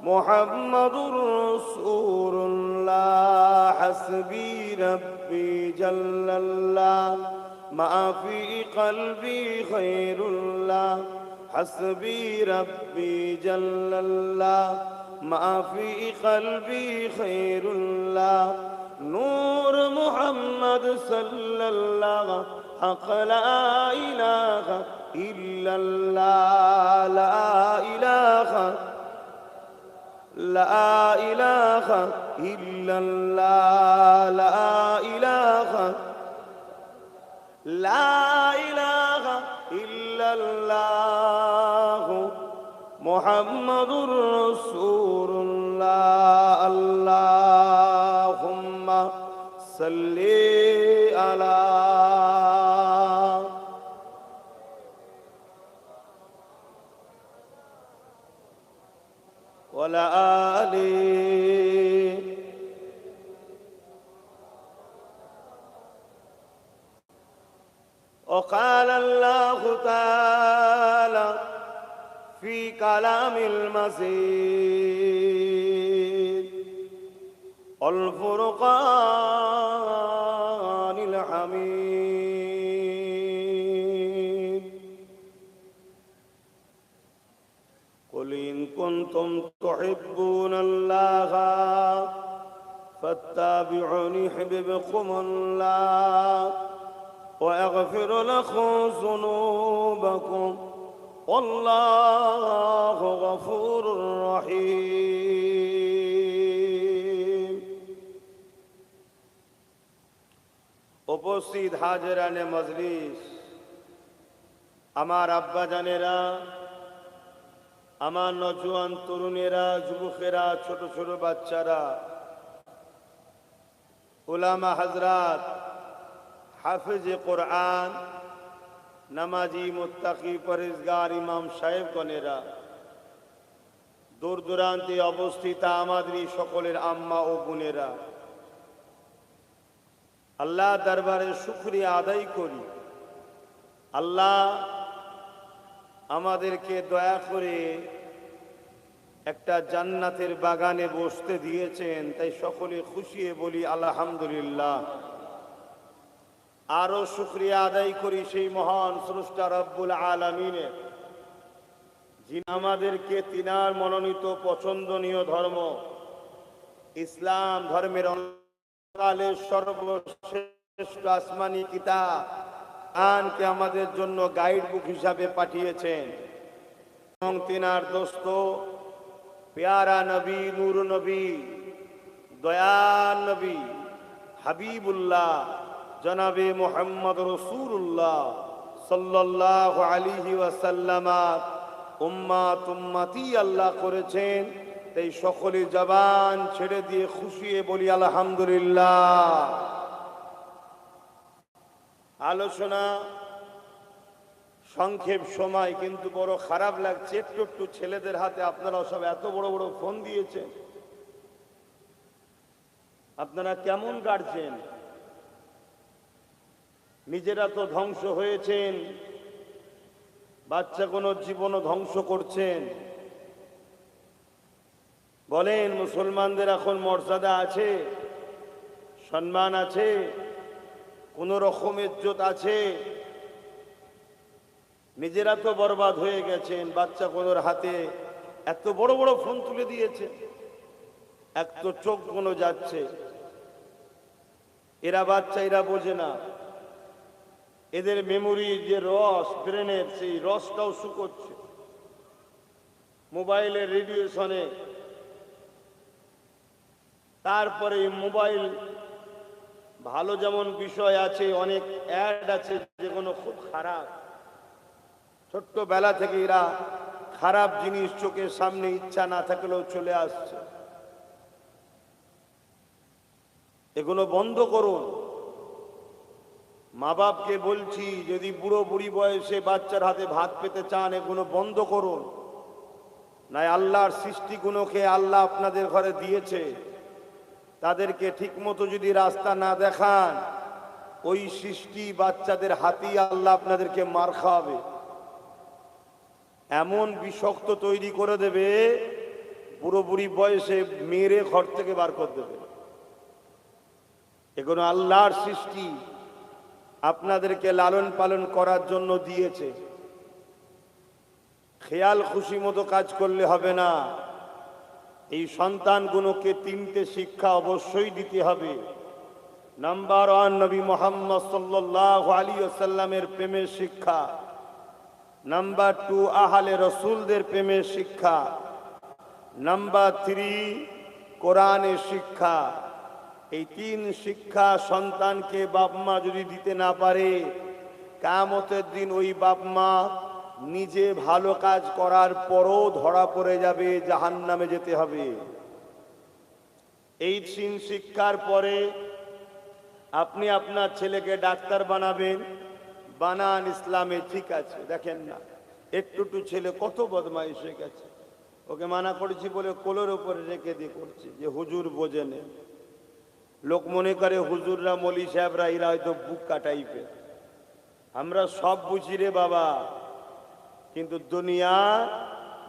मुहम्मदुर रसूलुल्लाह, हस्बी रब्बी जल्लल्लाह, मा फी क़ल्बी खैरुल्लाह, हस्बी रब्बी जल्लल्लाह, मा फी क़ल्बी खैरुल्लाह, नूर मुहम्मद सल्लल्लाह, हक़ ला इलाहा इल्लल्लाह, ला इलाहा, ला इलाहा इल्लल्लाह, ला इलाहा, ला इलाहा इल्लल्लाह, मुहम्मदुर रसूलुल्लाह। अल्लाहुम्मा सल्ली अला वला आली। وقال الله تعالى في كلام المزيد الفرقان الحميد، قل إن كنتم تحبون الله فاتبعوني يحببكم الله ويغفر لكم ذنوبكم والله غفور رحيم। উপস্থিত হাজরানে মজলিস, আমার আব্বা জানেরা, আমার নজওয়ান তরুণেরা, যুবকেরা, ছোট ছোট বাচ্চারা, উলামা হযরত, হাফেজে কোরআন, নামাজি, মুত্তাকি, পরেজগার ইমাম সাহেবগণেরা, দূর দূরান্তে অবস্থিত আমাদের সকলের আম্মা ও বোনেরা, আল্লাহ দরবারে শুকরিয়া আদায় করি আল্লাহ আমাদেরকে দয়া করে একটা জান্নাতের বাগানে বসতে দিয়েছেন, তাই সকলে খুশি হয়ে বলি আলহামদুলিল্লাহ। আরো শুকরিয়া আদায় করি সেই মহান স্রষ্টা রব্বুল আলামিনের, যিনি আমাদেরকে তিনার মনোনীত পছন্দনীয় ধর্ম ইসলাম ধর্মের কালের সর্বশ্রেষ্ঠ আসমানি কিতাব কোরআনকে আমাদের জন্য গাইড বুক হিসাবে পাঠিয়েছেন এবং তিনার দোস্ত প্যারা নবী, নূর নবী, দয়ার নবী হাবিবুল্লাহ জনাবে মুহাম্মদ রাসূলুল্লাহ সাল্লাল্লাহু আলাইহি ওয়াসাল্লাম উম্মতি আল্লাহ করেছেন। তাই সকলে জবান ছেড়ে দিয়ে খুশি বলি আলহামদুলিল্লাহ। আলোচনা সংক্ষেপ সময়, কিন্তু বড় খারাপ লাগছে একটু একটু ছেলেদের হাতে আপনারা সব এত বড় বড় ফোন দিয়েছেন। আপনারা কেমন গার্জেন? নিজেরা তো ধ্বংস হয়েছেন, বাচ্চা কোনো জীবনও ধ্বংস করছেন। বলেন, মুসলমানদের এখন মর্যাদা আছে, সম্মান আছে, কোন রকম ইজ্জত আছে? নিজেরা তো বরবাদ হয়ে গেছেন, বাচ্চা কোনোর হাতে এত বড় বড় ফোন তুলে দিয়েছে, এক তো চোখ কোনো যাচ্ছে। এরা বাচ্চা, এরা বোঝে না, এদের মেমোরি যে রস ব্রেনের, সেই রসটাও শুকোচ্ছে মোবাইলের রেডিয়েশনে। তারপরে মোবাইল ভালো যেমন বিষয় আছে, অনেক অ্যাড আছে যেগুলো খুব খারাপ। ছোট্টবেলা থেকে এরা খারাপ জিনিস চোখের সামনে ইচ্ছা না থাকলেও চলে আসছে। এগুলো বন্ধ করুন। মা বাপকে বলছি, যদি বুড়ো বুড়ি বয়সে বাচ্চার হাতে ভাত পেতে চান, এগুলো বন্ধ করুন। নাই আল্লাহর সৃষ্টিগুলোকে আল্লাহ আপনাদের ঘরে দিয়েছে, তাদেরকে ঠিকমতো যদি রাস্তা না দেখান, ওই সৃষ্টি বাচ্চাদের হাতেই আল্লাহ আপনাদেরকে মার খাওয়াবে। এমন বিষাক্ত তৈরি করে দেবে, বুড়ো বুড়ি বয়সে মেরে ঘর থেকে বার করে দেবে। এগুলো আল্লাহর সৃষ্টি, আপনাদেরকে লালন পালন করার জন্য দিয়েছে। খেয়াল খুশি মতো কাজ করলে হবে না। এই সন্তানগুলোকে তিনটে শিক্ষা অবশ্যই দিতে হবে। নাম্বার 1, নবী মুহাম্মদ সাল্লাল্লাহু আলাইহি ওয়াসাল্লামের প্রেমের শিক্ষা। নাম্বার 2, আহলে রাসূলদের প্রেমের শিক্ষা। নাম্বার 3, কোরআনের শিক্ষা। এই 3 শিক্ষা সন্তানকে বাপ মা যদি দিতে না পারে, কিয়ামতের দিন ওই বাপ মা নিজে ভালো কাজ করার পরও ধরা পড়ে যাবে, জাহান্নামে যেতে হবে। এই 3 শিক্ষার পরে আপনি আপনার ছেলেকে ডাক্তার বানাবেন, বানান, ইসলামে ঠিক আছে। দেখেন না, একটু ছেলে কত বদমাইশ হয়ে গেছে। ওকে মানা করেছি বলে কোলের উপরে রেখে দিয়ে করছে যে হুজুর বোঝেনে। লোক মনে করে হুজুররা, মৌলী সাহেবরা এরা হয়তো বুকা টাইপের। আমরা সব বুঝি রে বাবা, কিন্তু দুনিয়া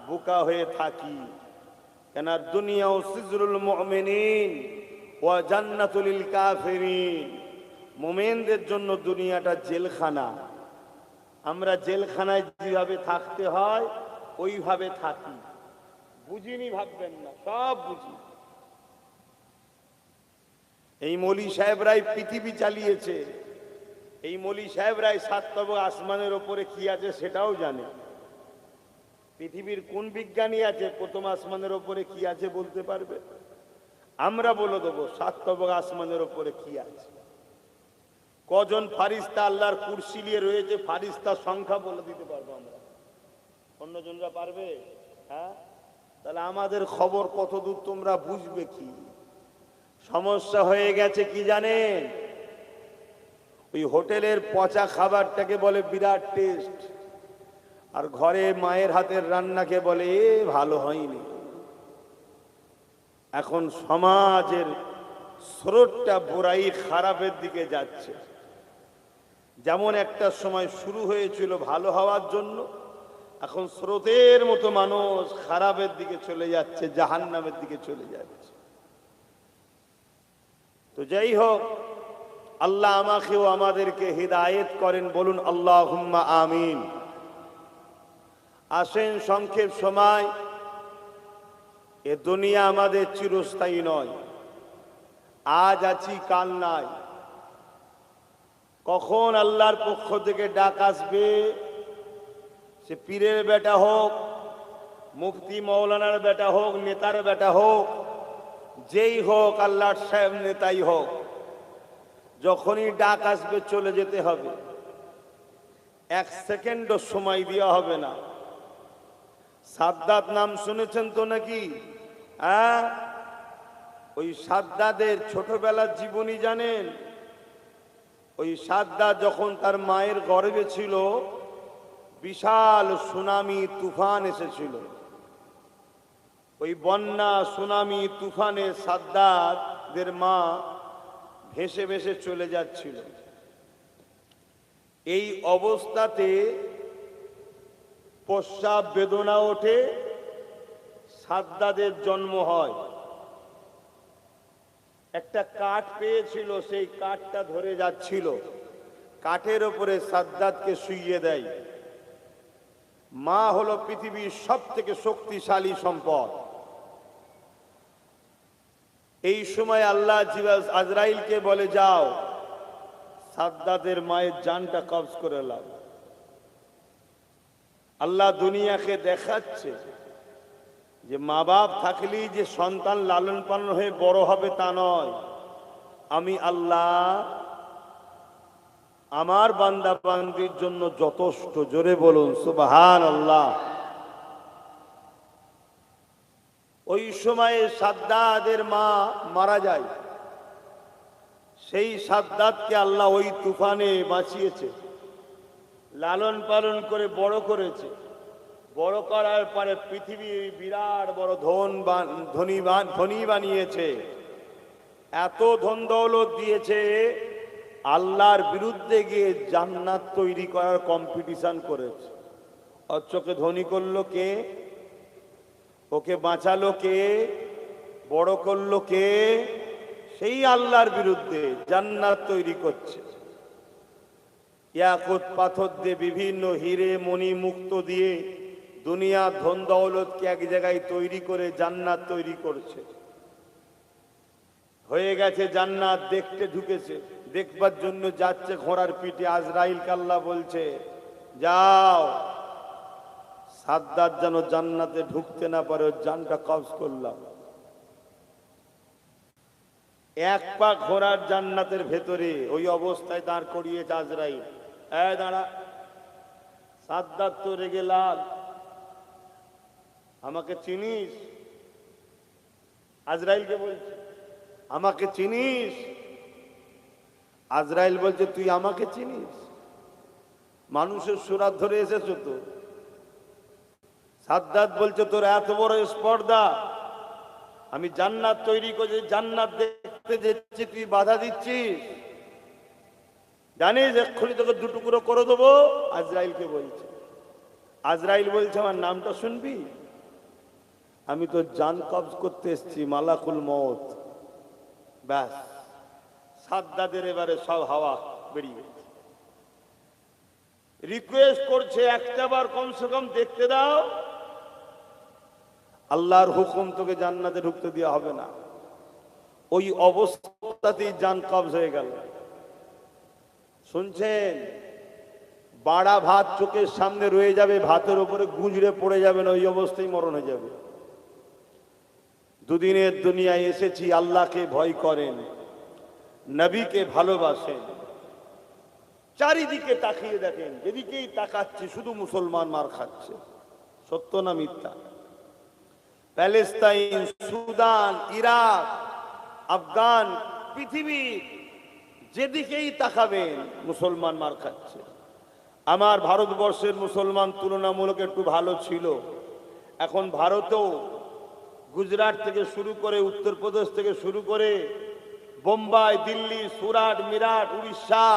বুকা হয়ে থাকি। কেন? দুনিয়া সিজরুল মুমিনিন ওয়া জান্নাতুল লিল কাফিরিন। মুমিনদের জন্য দুনিয়াটা জেলখানা। আমরা জেলখানায় যেভাবে থাকতে হয় ওইভাবে থাকি। বুঝিনি ভাববেন না, সব বুঝি। এই মৌলী সাহেবরাই পৃথিবী চালিয়েছে। এই মৌলী সাহেবরাই 7 তবে আসমানের ওপরে কি আছে সেটাও জানে। পৃথিবীর কোন বিজ্ঞানী আছে প্রথম আসমানের ওপরে কি আছে বলতে পারবে? আমরা বলে দেবো 7 তবে আসমানের ওপরে কি আছে। কজন ফারিস্তা আল্লাহর কুরসি নিয়ে রয়েছে, ফারিস্তার সংখ্যা বলে দিতে পারবো আমরা। অন্যজনরা পারবে? হ্যাঁ, তাহলে আমাদের খবর কত দূর তোমরা বুঝবে কি? সমস্যা হয়ে গেছে কি জানেন? ওই হোটেলের পচা খাবারটাকে বলে বিরাট টেস্ট, আর ঘরে মায়ের হাতের রান্নাকে বলে এ ভালো হয়নি। এখন সমাজের স্রোতটা বুড়াই খারাপের দিকে যাচ্ছে। যেমন একটা সময় শুরু হয়েছিল ভালো হওয়ার জন্য, এখন স্রোতের মতো মানুষ খারাপের দিকে চলে যাচ্ছে, জাহান্নামের দিকে চলে যাচ্ছে। তো যাই হোক, আল্লাহ আমাকেও আমাদেরকে হিদায়েত করেন, বলুন আল্লাহুম্মা আমিন। আসেন, সংক্ষেপ সময়, এ দুনিয়া আমাদের চিরস্থায়ী নয়। আজ আছি, কাল নাই। কখন আল্লাহর পক্ষ থেকে ডাক আসবে, সে পীরের বেটা হোক, মুফতি মৌলানার বেটা হোক, নেতার বেটা হোক, যেই হোক, আল্লাহর সাহেব নেতাই হোক, যখনই ডাক আসবে চলে যেতে হবে। এক সেকেন্ডও সময় দেওয়া হবে না। সাদ্দাত নাম শুনেছেন তো নাকি? হ্যাঁ, ওই সাদ্দাতের ছোটবেলার জীবনী জানেন? ওই সাদ্দাত যখন তার মায়ের গর্ভে ছিল, বিশাল সুনামি তুফান এসেছিল। ওই বন্যা, সুনামি, তুফানে সাদ্দাতের মা ভেসে ভেসে চলে যাচ্ছিল। এই অবস্থাতে প্রস্রাব বেদনা ওঠে, সাদ্দাতের জন্ম হয়। একটা কাঠ পেয়েছিল, সেই কাঠটা ধরে যাচ্ছিল, কাঠের ওপরে সাদ্দাতকে শুইয়ে দেয়। মা হলো পৃথিবীর সব থেকে শক্তিশালী সম্পদ। এই সময় আল্লাহ আজরাইলকে বলে, যাও সাদ্দাতের মায়ের জানটা কবজ করে লাও। আল্লাহ দুনিয়াকে দেখাচ্ছে যে মা বাপ থাকলেই যে সন্তান লালন পালন হয়ে বড় হবে তা নয়। আমি আল্লাহ আমার বান্দা বান্দির জন্য যথেষ্ট। জোরে বলুন সুবহানাল্লাহ। ওই সময়ে সাদ্দাতের মা মারা যায়। সেই সাদ্দাতকে আল্লাহ ওই তুফানে বাঁচিয়েছে, লালন পালন করে বড় করেছে। বড় করার পরে পৃথিবীর বিরাট বড় ধনী বানিয়েছে। এত ধন দৌলত দিয়েছে, আল্লাহর বিরুদ্ধে গিয়ে জান্নাত তৈরি করার কম্পিটিশন করেছে। অথচকে ধনী করলো কে? ওকে বাঁচালো কে? বড় করলো কে? সেই আল্লাহর বিরুদ্ধে জান্নাত তৈরি করছে। ইয়াকুত পাথর দিয়ে, বিভিন্ন হিরে মণি মুক্ত দিয়ে দুনিয়া ধন দৌলতকে এক জায়গায় তৈরি করে জান্নাত তৈরি করছে। হয়ে গেছে জান্নাত, দেখতে ঢুকেছে, দেখবার জন্য যাচ্ছে ঘোড়ার পিঠে। আজরাইল আল্লাহ বলছে, যাও সাদ্দাত যেন জান্নাতে ঢুকতে না পারে, ওর জানটা কবজ করলাম। এক পা ঘোড়ার জান্নাতের ভেতরে, ওই অবস্থায় দাঁড় করিয়েছে আজরাইল। দাঁড়া। সাদ্দাত তো রেগে লাল, আমাকে চিনিস? আজরাইলকে বলছে, আমাকে চিনিস? আজরাইল বলছে, তুই আমাকে চিনিস? মানুষের সুরাত ধরে এসেছো তো। সাদ্দাত বলছে, তোর এত বড় স্পর্ধা, আমি জান্নাত তৈরি করছি, জান্নাত দেখতে যাচ্ছি, তুই বাধা দিচ্ছিস? জানিস এক্ষুনি তোকে দুটুকরো করে দেবো। আজরাইলকে বলছে। আজরাইল বলছে, আমার নামটা শুনবি? আমি তো জান কবজ করতে এসছি, মালাকুল মউত। ব্যাস, সাদ্দাতের এবারে সব হাওয়া বেরিয়ে গেছে। রিকোয়েস্ট করছে, একটা বার কমসে কম দেখতে দাও। আল্লাহর হুকুম, তোকে জান্নাতে ঢুকতে দেওয়া হবে না। ওই অবস্থাতেই জান কবজ হয়ে গেল। শুনছেন? বাড়া ভাত চোখের সামনে রয়ে যাবে, ভাতের উপরে গুঁজরে পড়ে যাবে না, ওই অবস্থায় মরণ হয়ে যাবে। দুদিনের দুনিয়ায় এসেছি, আল্লাহকে ভয় করেন, নবীকে ভালোবাসেন। চারিদিকে তাকিয়ে দেখেন, যেদিকেই তাকাচ্ছে শুধু মুসলমান মার খাচ্ছে। সত্য না মিথ্যা? প্যালেস্তাইন, সুদান, ইরাক, আফগান, পৃথিবী যেদিকেই তাকাবেন মুসলমান মার খাচ্ছে। আমার ভারতবর্ষের মুসলমান তুলনামূলক একটু ভালো ছিল। এখন ভারতেও গুজরাট থেকে শুরু করে, উত্তরপ্রদেশ থেকে শুরু করে, বোম্বাই, দিল্লি, সুরাট, মিরাট, উড়িষ্যা,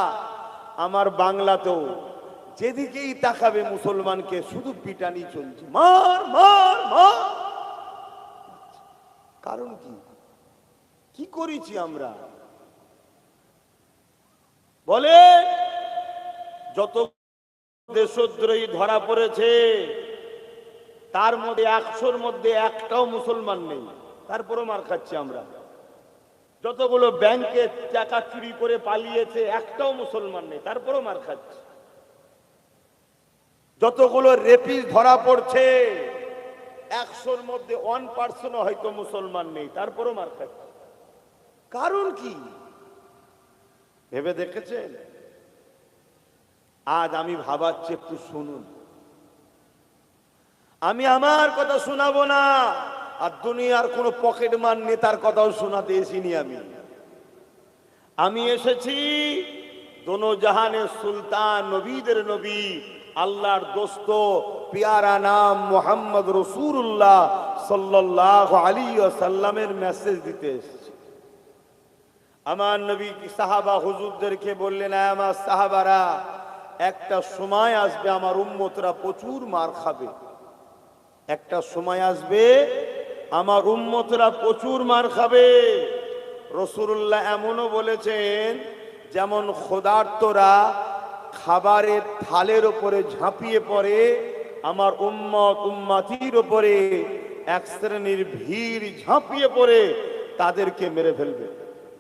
আমার বাংলাতেও যেদিকেই তাকাবে মুসলমানকে শুধু পিটানি চলছে, মার মার মার। কারণ কি? কি করেছি আমরা? বলে যত দেশদ্রোহী ধরা পড়েছে তার মধ্যে 100-র মধ্যে একটাও মুসলমান নেই, তারপরও মার খাচ্ছি আমরা। যতগুলো ব্যাংকে টাকা চুরি করে পালিয়েছে একটাও মুসলমান নেই, তারপরও মার খাচ্ছে। যতগুলো রেপিস্ট ধরা পড়ছে 100-র মধ্যে 1% হয়তো মুসলমান নেই, তারপরও মার খাচ্ছে। কারণ কি ভেবে দেখেছেন? আজ আমি ভাবাচ্ছি, একটু শুনুন। আমি আমার কথা শোনাবো না, আর দুনিয়ার কোন পকেটমান নেতার কথাও শোনাতে এসিনি। আমি এসেছি দোনো জাহানের সুলতান, নবীদের নবী, আল্লাহর দোস্ত, পিয়ারা নাম মুহাম্মদ রাসূলুল্লাহ সাল্লাল্লাহু আলাইহি ওয়াসাল্লামের মেসেজ দিতে এসেছি। আমার নবী কি সাহাবা হুজুরদেরকে বললেন, আমার সাহাবারা, একটা সময় আসবে আমার উম্মতরা প্রচুর মার খাবে। একটা সময় আসবে আমার উম্মতরা প্রচুর মার খাবে। রাসূলুল্লাহ এমনও বলেছেন, যেমন ক্ষুধার্তরা খাবারের থালের উপরে ঝাঁপিয়ে পড়ে, আমার উম্মত উম্মাতির উপরে এক শ্রেণীর ভিড় ঝাঁপিয়ে পড়ে তাদেরকে মেরে ফেলবে,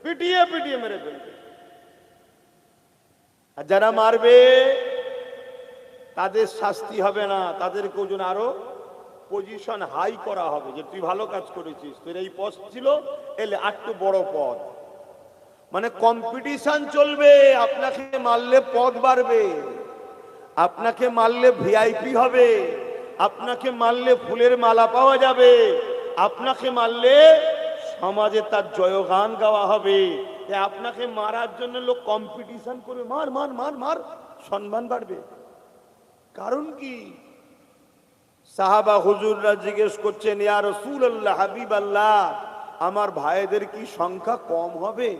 পিটিয়ে পিটিয়ে মেরে ফেলবে। আর যারা মারবে তাদের শাস্তি হবে না, তাদেরকে ওজন আরো পজিশন হাই করা হবে, যে তুই ভালো কাজ করেছিস, তোর এই পদ ছিল, এলে একটু বড় পদ। মানে কম্পিটিশন চলবে, আপনাকে মারলে পদ বাড়বে, আপনাকে মারলে ভিআইপি হবে, আপনাকে মারলে ফুলের মালা পাওয়া যাবে, আপনাকে মারলে সমাজে তার জয়গান গাওয়া হবে। আপনাকে মারার জন্য লোক কম্পিটিশন করবে, মার মার মার মার, সম্মান বাড়বে। কারণ কি? সাহাবা হুজুররা জিজ্ঞেস করছেন, ইয়া রাসূলুল্লাহ, হাবিবাল্লাহ, আমার ভাইদের কি সংখ্যা কম হবে?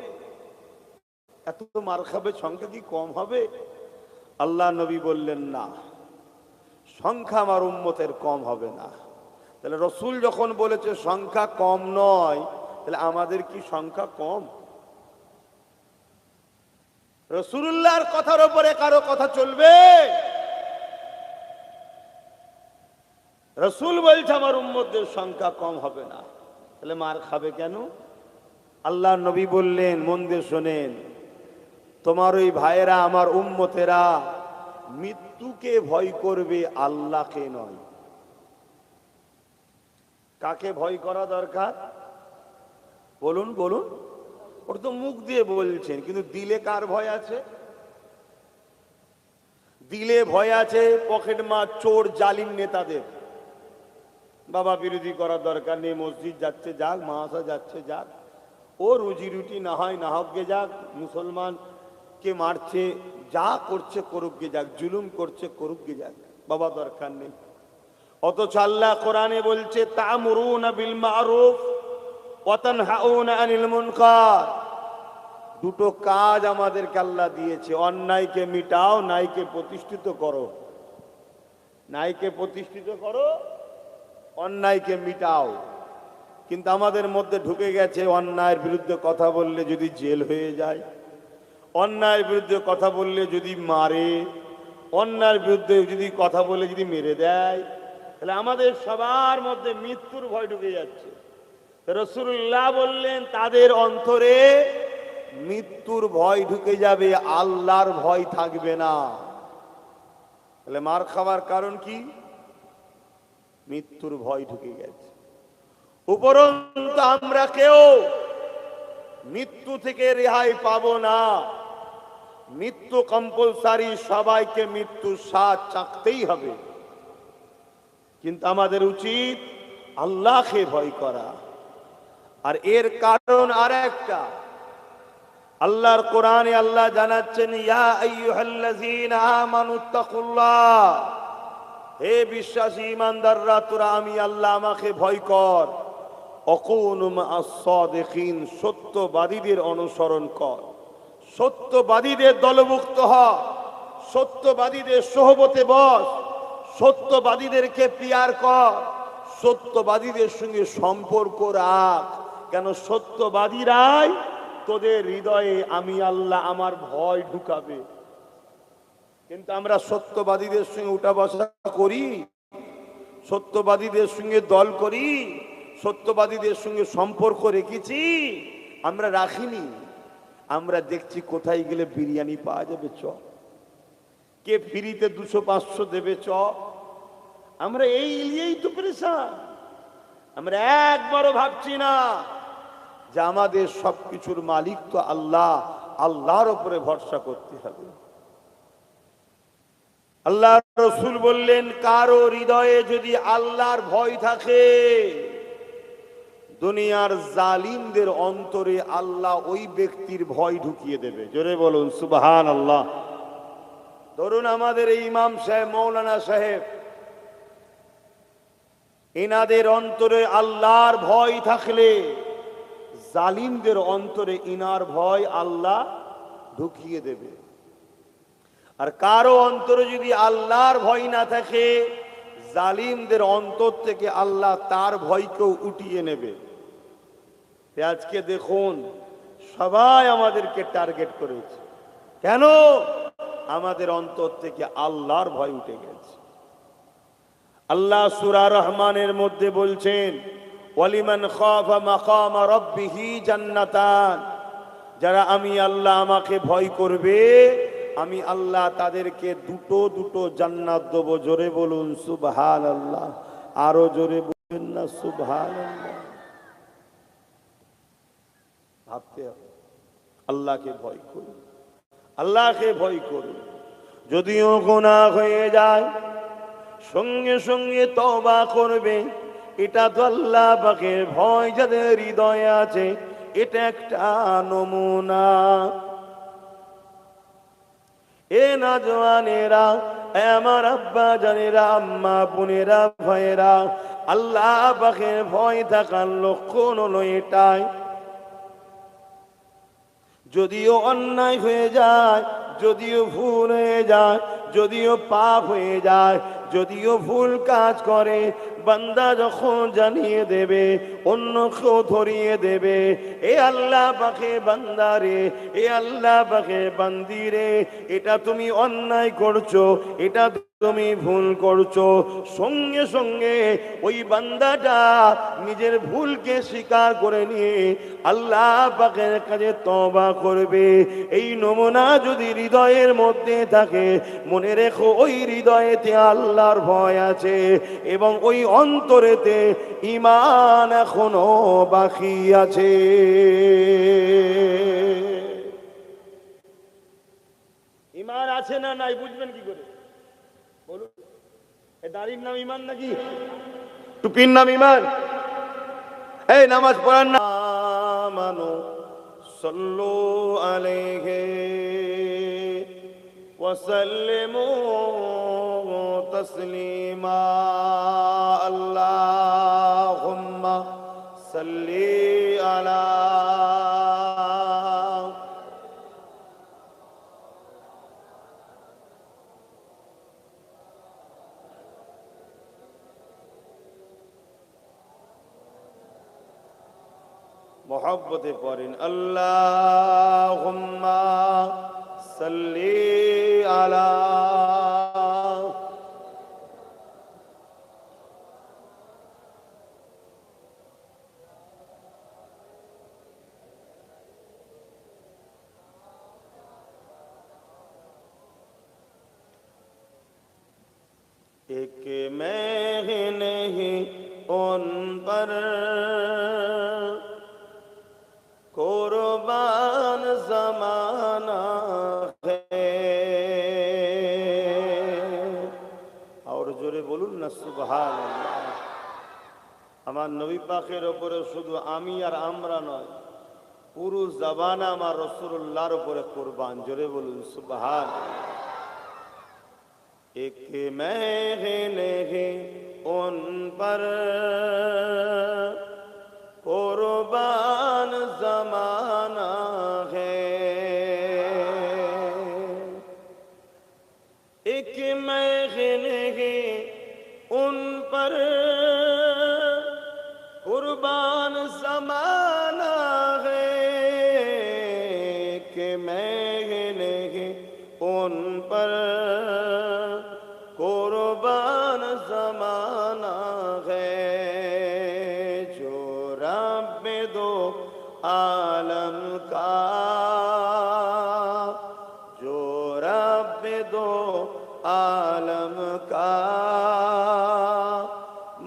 এত মার খাবে, সংখ্যা কি কম হবে? আল্লাহ নবী বললেন, না, সংখ্যা আমার উম্মতের কম হবে না। তাহলে রসুল যখন বলেছে সংখ্যা কম নয়, তাহলে আমাদের কি সংখ্যা কম? রাসূলুল্লাহর কথার উপরে কারো কথা চলবে? রসুল বলছে আমার উম্মতদের সংখ্যা কম হবে না, তাহলে মার খাবে কেন? আল্লাহ নবী বললেন, মন দিয়ে শোনেন, তোমার ওই ভাইয়েরা, আমার উম্মতেরা মৃত্যুকে ভয় করবে, আল্লাহকে নয়। কাকে ভয় করা দরকার? বলুন বলুন। ওর তো মুখ দিয়ে বলছেন, কিন্তু দিলে কার ভয় আছে? দিলে ভয় আছে পকেটমার, চোর, জালিম নেতাদের। বাবা বিরোধী করার দরকার নেই, মসজিদ যাচ্ছে যাক, মাদ্রাসা যাচ্ছে যাক, ও রুজি রুটি না হয় না হোক গে যাক, মুসলমানকে মারছে, যা করছে করুক গে যাক, জুলুম করছে করুক গে যাক, বাবা দরকার নেই। অথচ আল্লাহ কোরআনে বলছে, তা'মুরুনা বিল মা'রুফ ওয়া তানহাউনা আনিল মুনকার। দুটো কাজ আমাদেরকে আল্লাহ দিয়েছে, অন্যায়কে মিটাও, ন্যায়কে প্রতিষ্ঠিত করো। ন্যায়কে প্রতিষ্ঠিত করো, অন্যায়কে মিটাও। কিন্তু আমাদের মধ্যে ঢুকে গেছে, অন্যায়ের বিরুদ্ধে কথা বললে যদি জেল হয়ে যায়, অন্যায়ের বিরুদ্ধে কথা বললে যদি মারে, অন্যায়ের বিরুদ্ধে যদি কথা বলে যদি মেরে দেয়, তাহলে আমাদের সবার মধ্যে মৃত্যুর ভয় ঢুকে যাচ্ছে। রাসূলুল্লাহ বললেন, তাদের অন্তরে মৃত্যুর ভয় ঢুকে যাবে, আল্লাহর ভয় থাকবে না। তাহলে মার খাওয়ার কারণ কি? মৃত্যুর ভয় ঢুকে গেছে। উপরন্তু আমরা কেউ মৃত্যু থেকে রেহাই পাবো না। মৃত্যু কম্পালসারি, সবাইকে মৃত্যুর স্বাদ চাখতেই হবে। কিন্তু আমাদের উচিত আল্লাহকে ভয় করা। আর এর কারণ আর একটা, আল্লাহর কোরআনে আল্লাহ জানাচ্ছেন, ইয়া আইয়ুহাল্লাযীনা আমানুত্তাকুল্লাহ, হে বিশ্বাসী ঈমানদাররা, তোরা আমি আল্লাহ, আমাকে ভয় কর। ওয়াকুনু মা'আস সাদিকিন, সত্যবাদীদের অনুসরণ কর। সত্যবাদীদের দলভুক্ত হ, সত্যবাদীদের সোহবতে বস, সত্যবাদীদেরকে পিয়ার কর, সত্যবাদীদের সঙ্গে সম্পর্ক রাখ। কেন? সত্যবাদীরাই তোদের হৃদয়ে আমি আল্লাহ আমার ভয় ঢুকাবে। কিন্তু আমরা সত্যবাদীদের সঙ্গে উঠা বসা করি, সত্যবাদীদের সঙ্গে দল করি, সত্যবাদীদের সঙ্গে সম্পর্ক রেখেছি? আমরা রাখিনি। আমরা দেখছি কোথায় গেলে বিরিয়ানি পাওয়া যাবে, চ, কে ফ্রিতে 200-500 দেবে, চ। আমরা এই নিয়েই তো পেরেছান। আমরা একবারও ভাবছি না যে আমাদের সবকিছুর মালিক তো আল্লাহ, আল্লাহর উপরে ভরসা করতে হবে। আল্লাহ রসুল বললেন, কারো হৃদয়ে যদি আল্লাহর ভয় থাকে, দুনিয়ার জালিমদের অন্তরে আল্লাহ ওই ব্যক্তির ভয় ঢুকিয়ে দেবে। জোরে বলুন সুবহানাল্লাহ। ধরুন আমাদের এই ইমাম সাহেব, মৌলানা সাহেব, এনাদের অন্তরে আল্লাহর ভয় থাকলে জালিমদের অন্তরে ইনার ভয় আল্লাহ ঢুকিয়ে দেবে। আর কারো অন্তরে যদি আল্লাহর ভয় না থাকে, জালিমদের অন্তর থেকে আল্লাহ তার ভয়কেও উঠিয়ে নেবে। আজকে দেখুন সবাই আমাদেরকে টার্গেট করেছে, কেন? আমাদের অন্তর থেকে আল্লাহর ভয় উঠে গেছে। আল্লাহ সূরা রহমানের মধ্যে বলছেন, ওয়ালিমান খাফা মাকাম রাব্বিহি জান্নাতান, যারা আমি আল্লাহ আমাকে ভয় করবে, আমি আল্লাহ তাদেরকে দুটো দুটো জান্নাত দেব। জোরে বলুন সুবহানাল্লাহ। আরো জোরে বলবেন না সুবহানাল্লাহ? ভাবতে হবে, আল্লাহকে ভয় করুন, আল্লাহকে ভয় করুন। যদিও গুনাহ হয়ে যায় সঙ্গে সঙ্গে তওবা করবে। এটা তো আল্লাহ পাকের ভয় যাদের হৃদয়ে আছে, এটা একটা নমুনা। এ নওজওয়ানেরা, আমার আব্বা জানেরা, আম্মা বোনেরা, ভাইয়েরা, আল্লাহ পাকের ভয় থাকার লক্ষণ হলো এটাই। যদিও অন্যায় হয়ে যায়, যদিও ভুল হয়ে যায়, যদিও পাপ হয়ে যায়, যদিও ভুল কাজ করে, বান্দা যখন জানিয়ে দেবে, অন্যকেও ধরিয়ে দেবে, এ আল্লাহ পাকে বান্দারে, এ আল্লাহ পাকে বান্দিরে, এটা তুমি অন্যায় করছো, এটা তুমি ভুল করছো, সঙ্গে সঙ্গে ওই বান্দাটা নিজের ভুলকে স্বীকার করে নিয়ে আল্লাহ পাকের কাছে তওবা করবে। এই নমুনা যদি হৃদয়ের মধ্যে থাকে, মনে রেখো ওই হৃদয়েতে আল্লাহর ভয় আছে এবং ওই অন্তরেতে ঈমান এখনো বাকি আছে। ঈমান আছে না নাই বুঝবেন কি করে? বলুন, এ দাড়ির নাম ঈমান নাকি? টুপির নাম ঈমান? এই নামাজ পড়ার নাম আমানু সাল্লু আলাইহি ওয়া সাল্লিমু তাসলিমা। আল্লাহুম্মা সাল্লি আলা মোহব্বতে পড়েন, আল্লাহুম্মা সাল্লি আলা। एक मैं नहीं उन पर कुर्बान ज़माना है। और जोरे बोलून ना सुबहानाल्लाह। আমার নবী পাকের উপরে শুধু আমি আর আমরা নয়, পুরো জামানা আমার রাসূলুল্লাহর উপরে কুরবান। জোরে বলুন সুবহানাল্লাহ। एक मैं नहीं उन पर कुर्बान ज़माना है।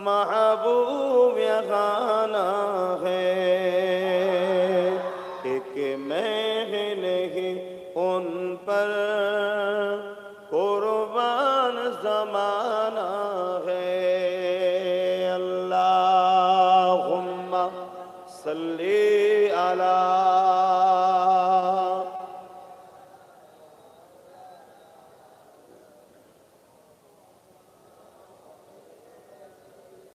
মাহবুব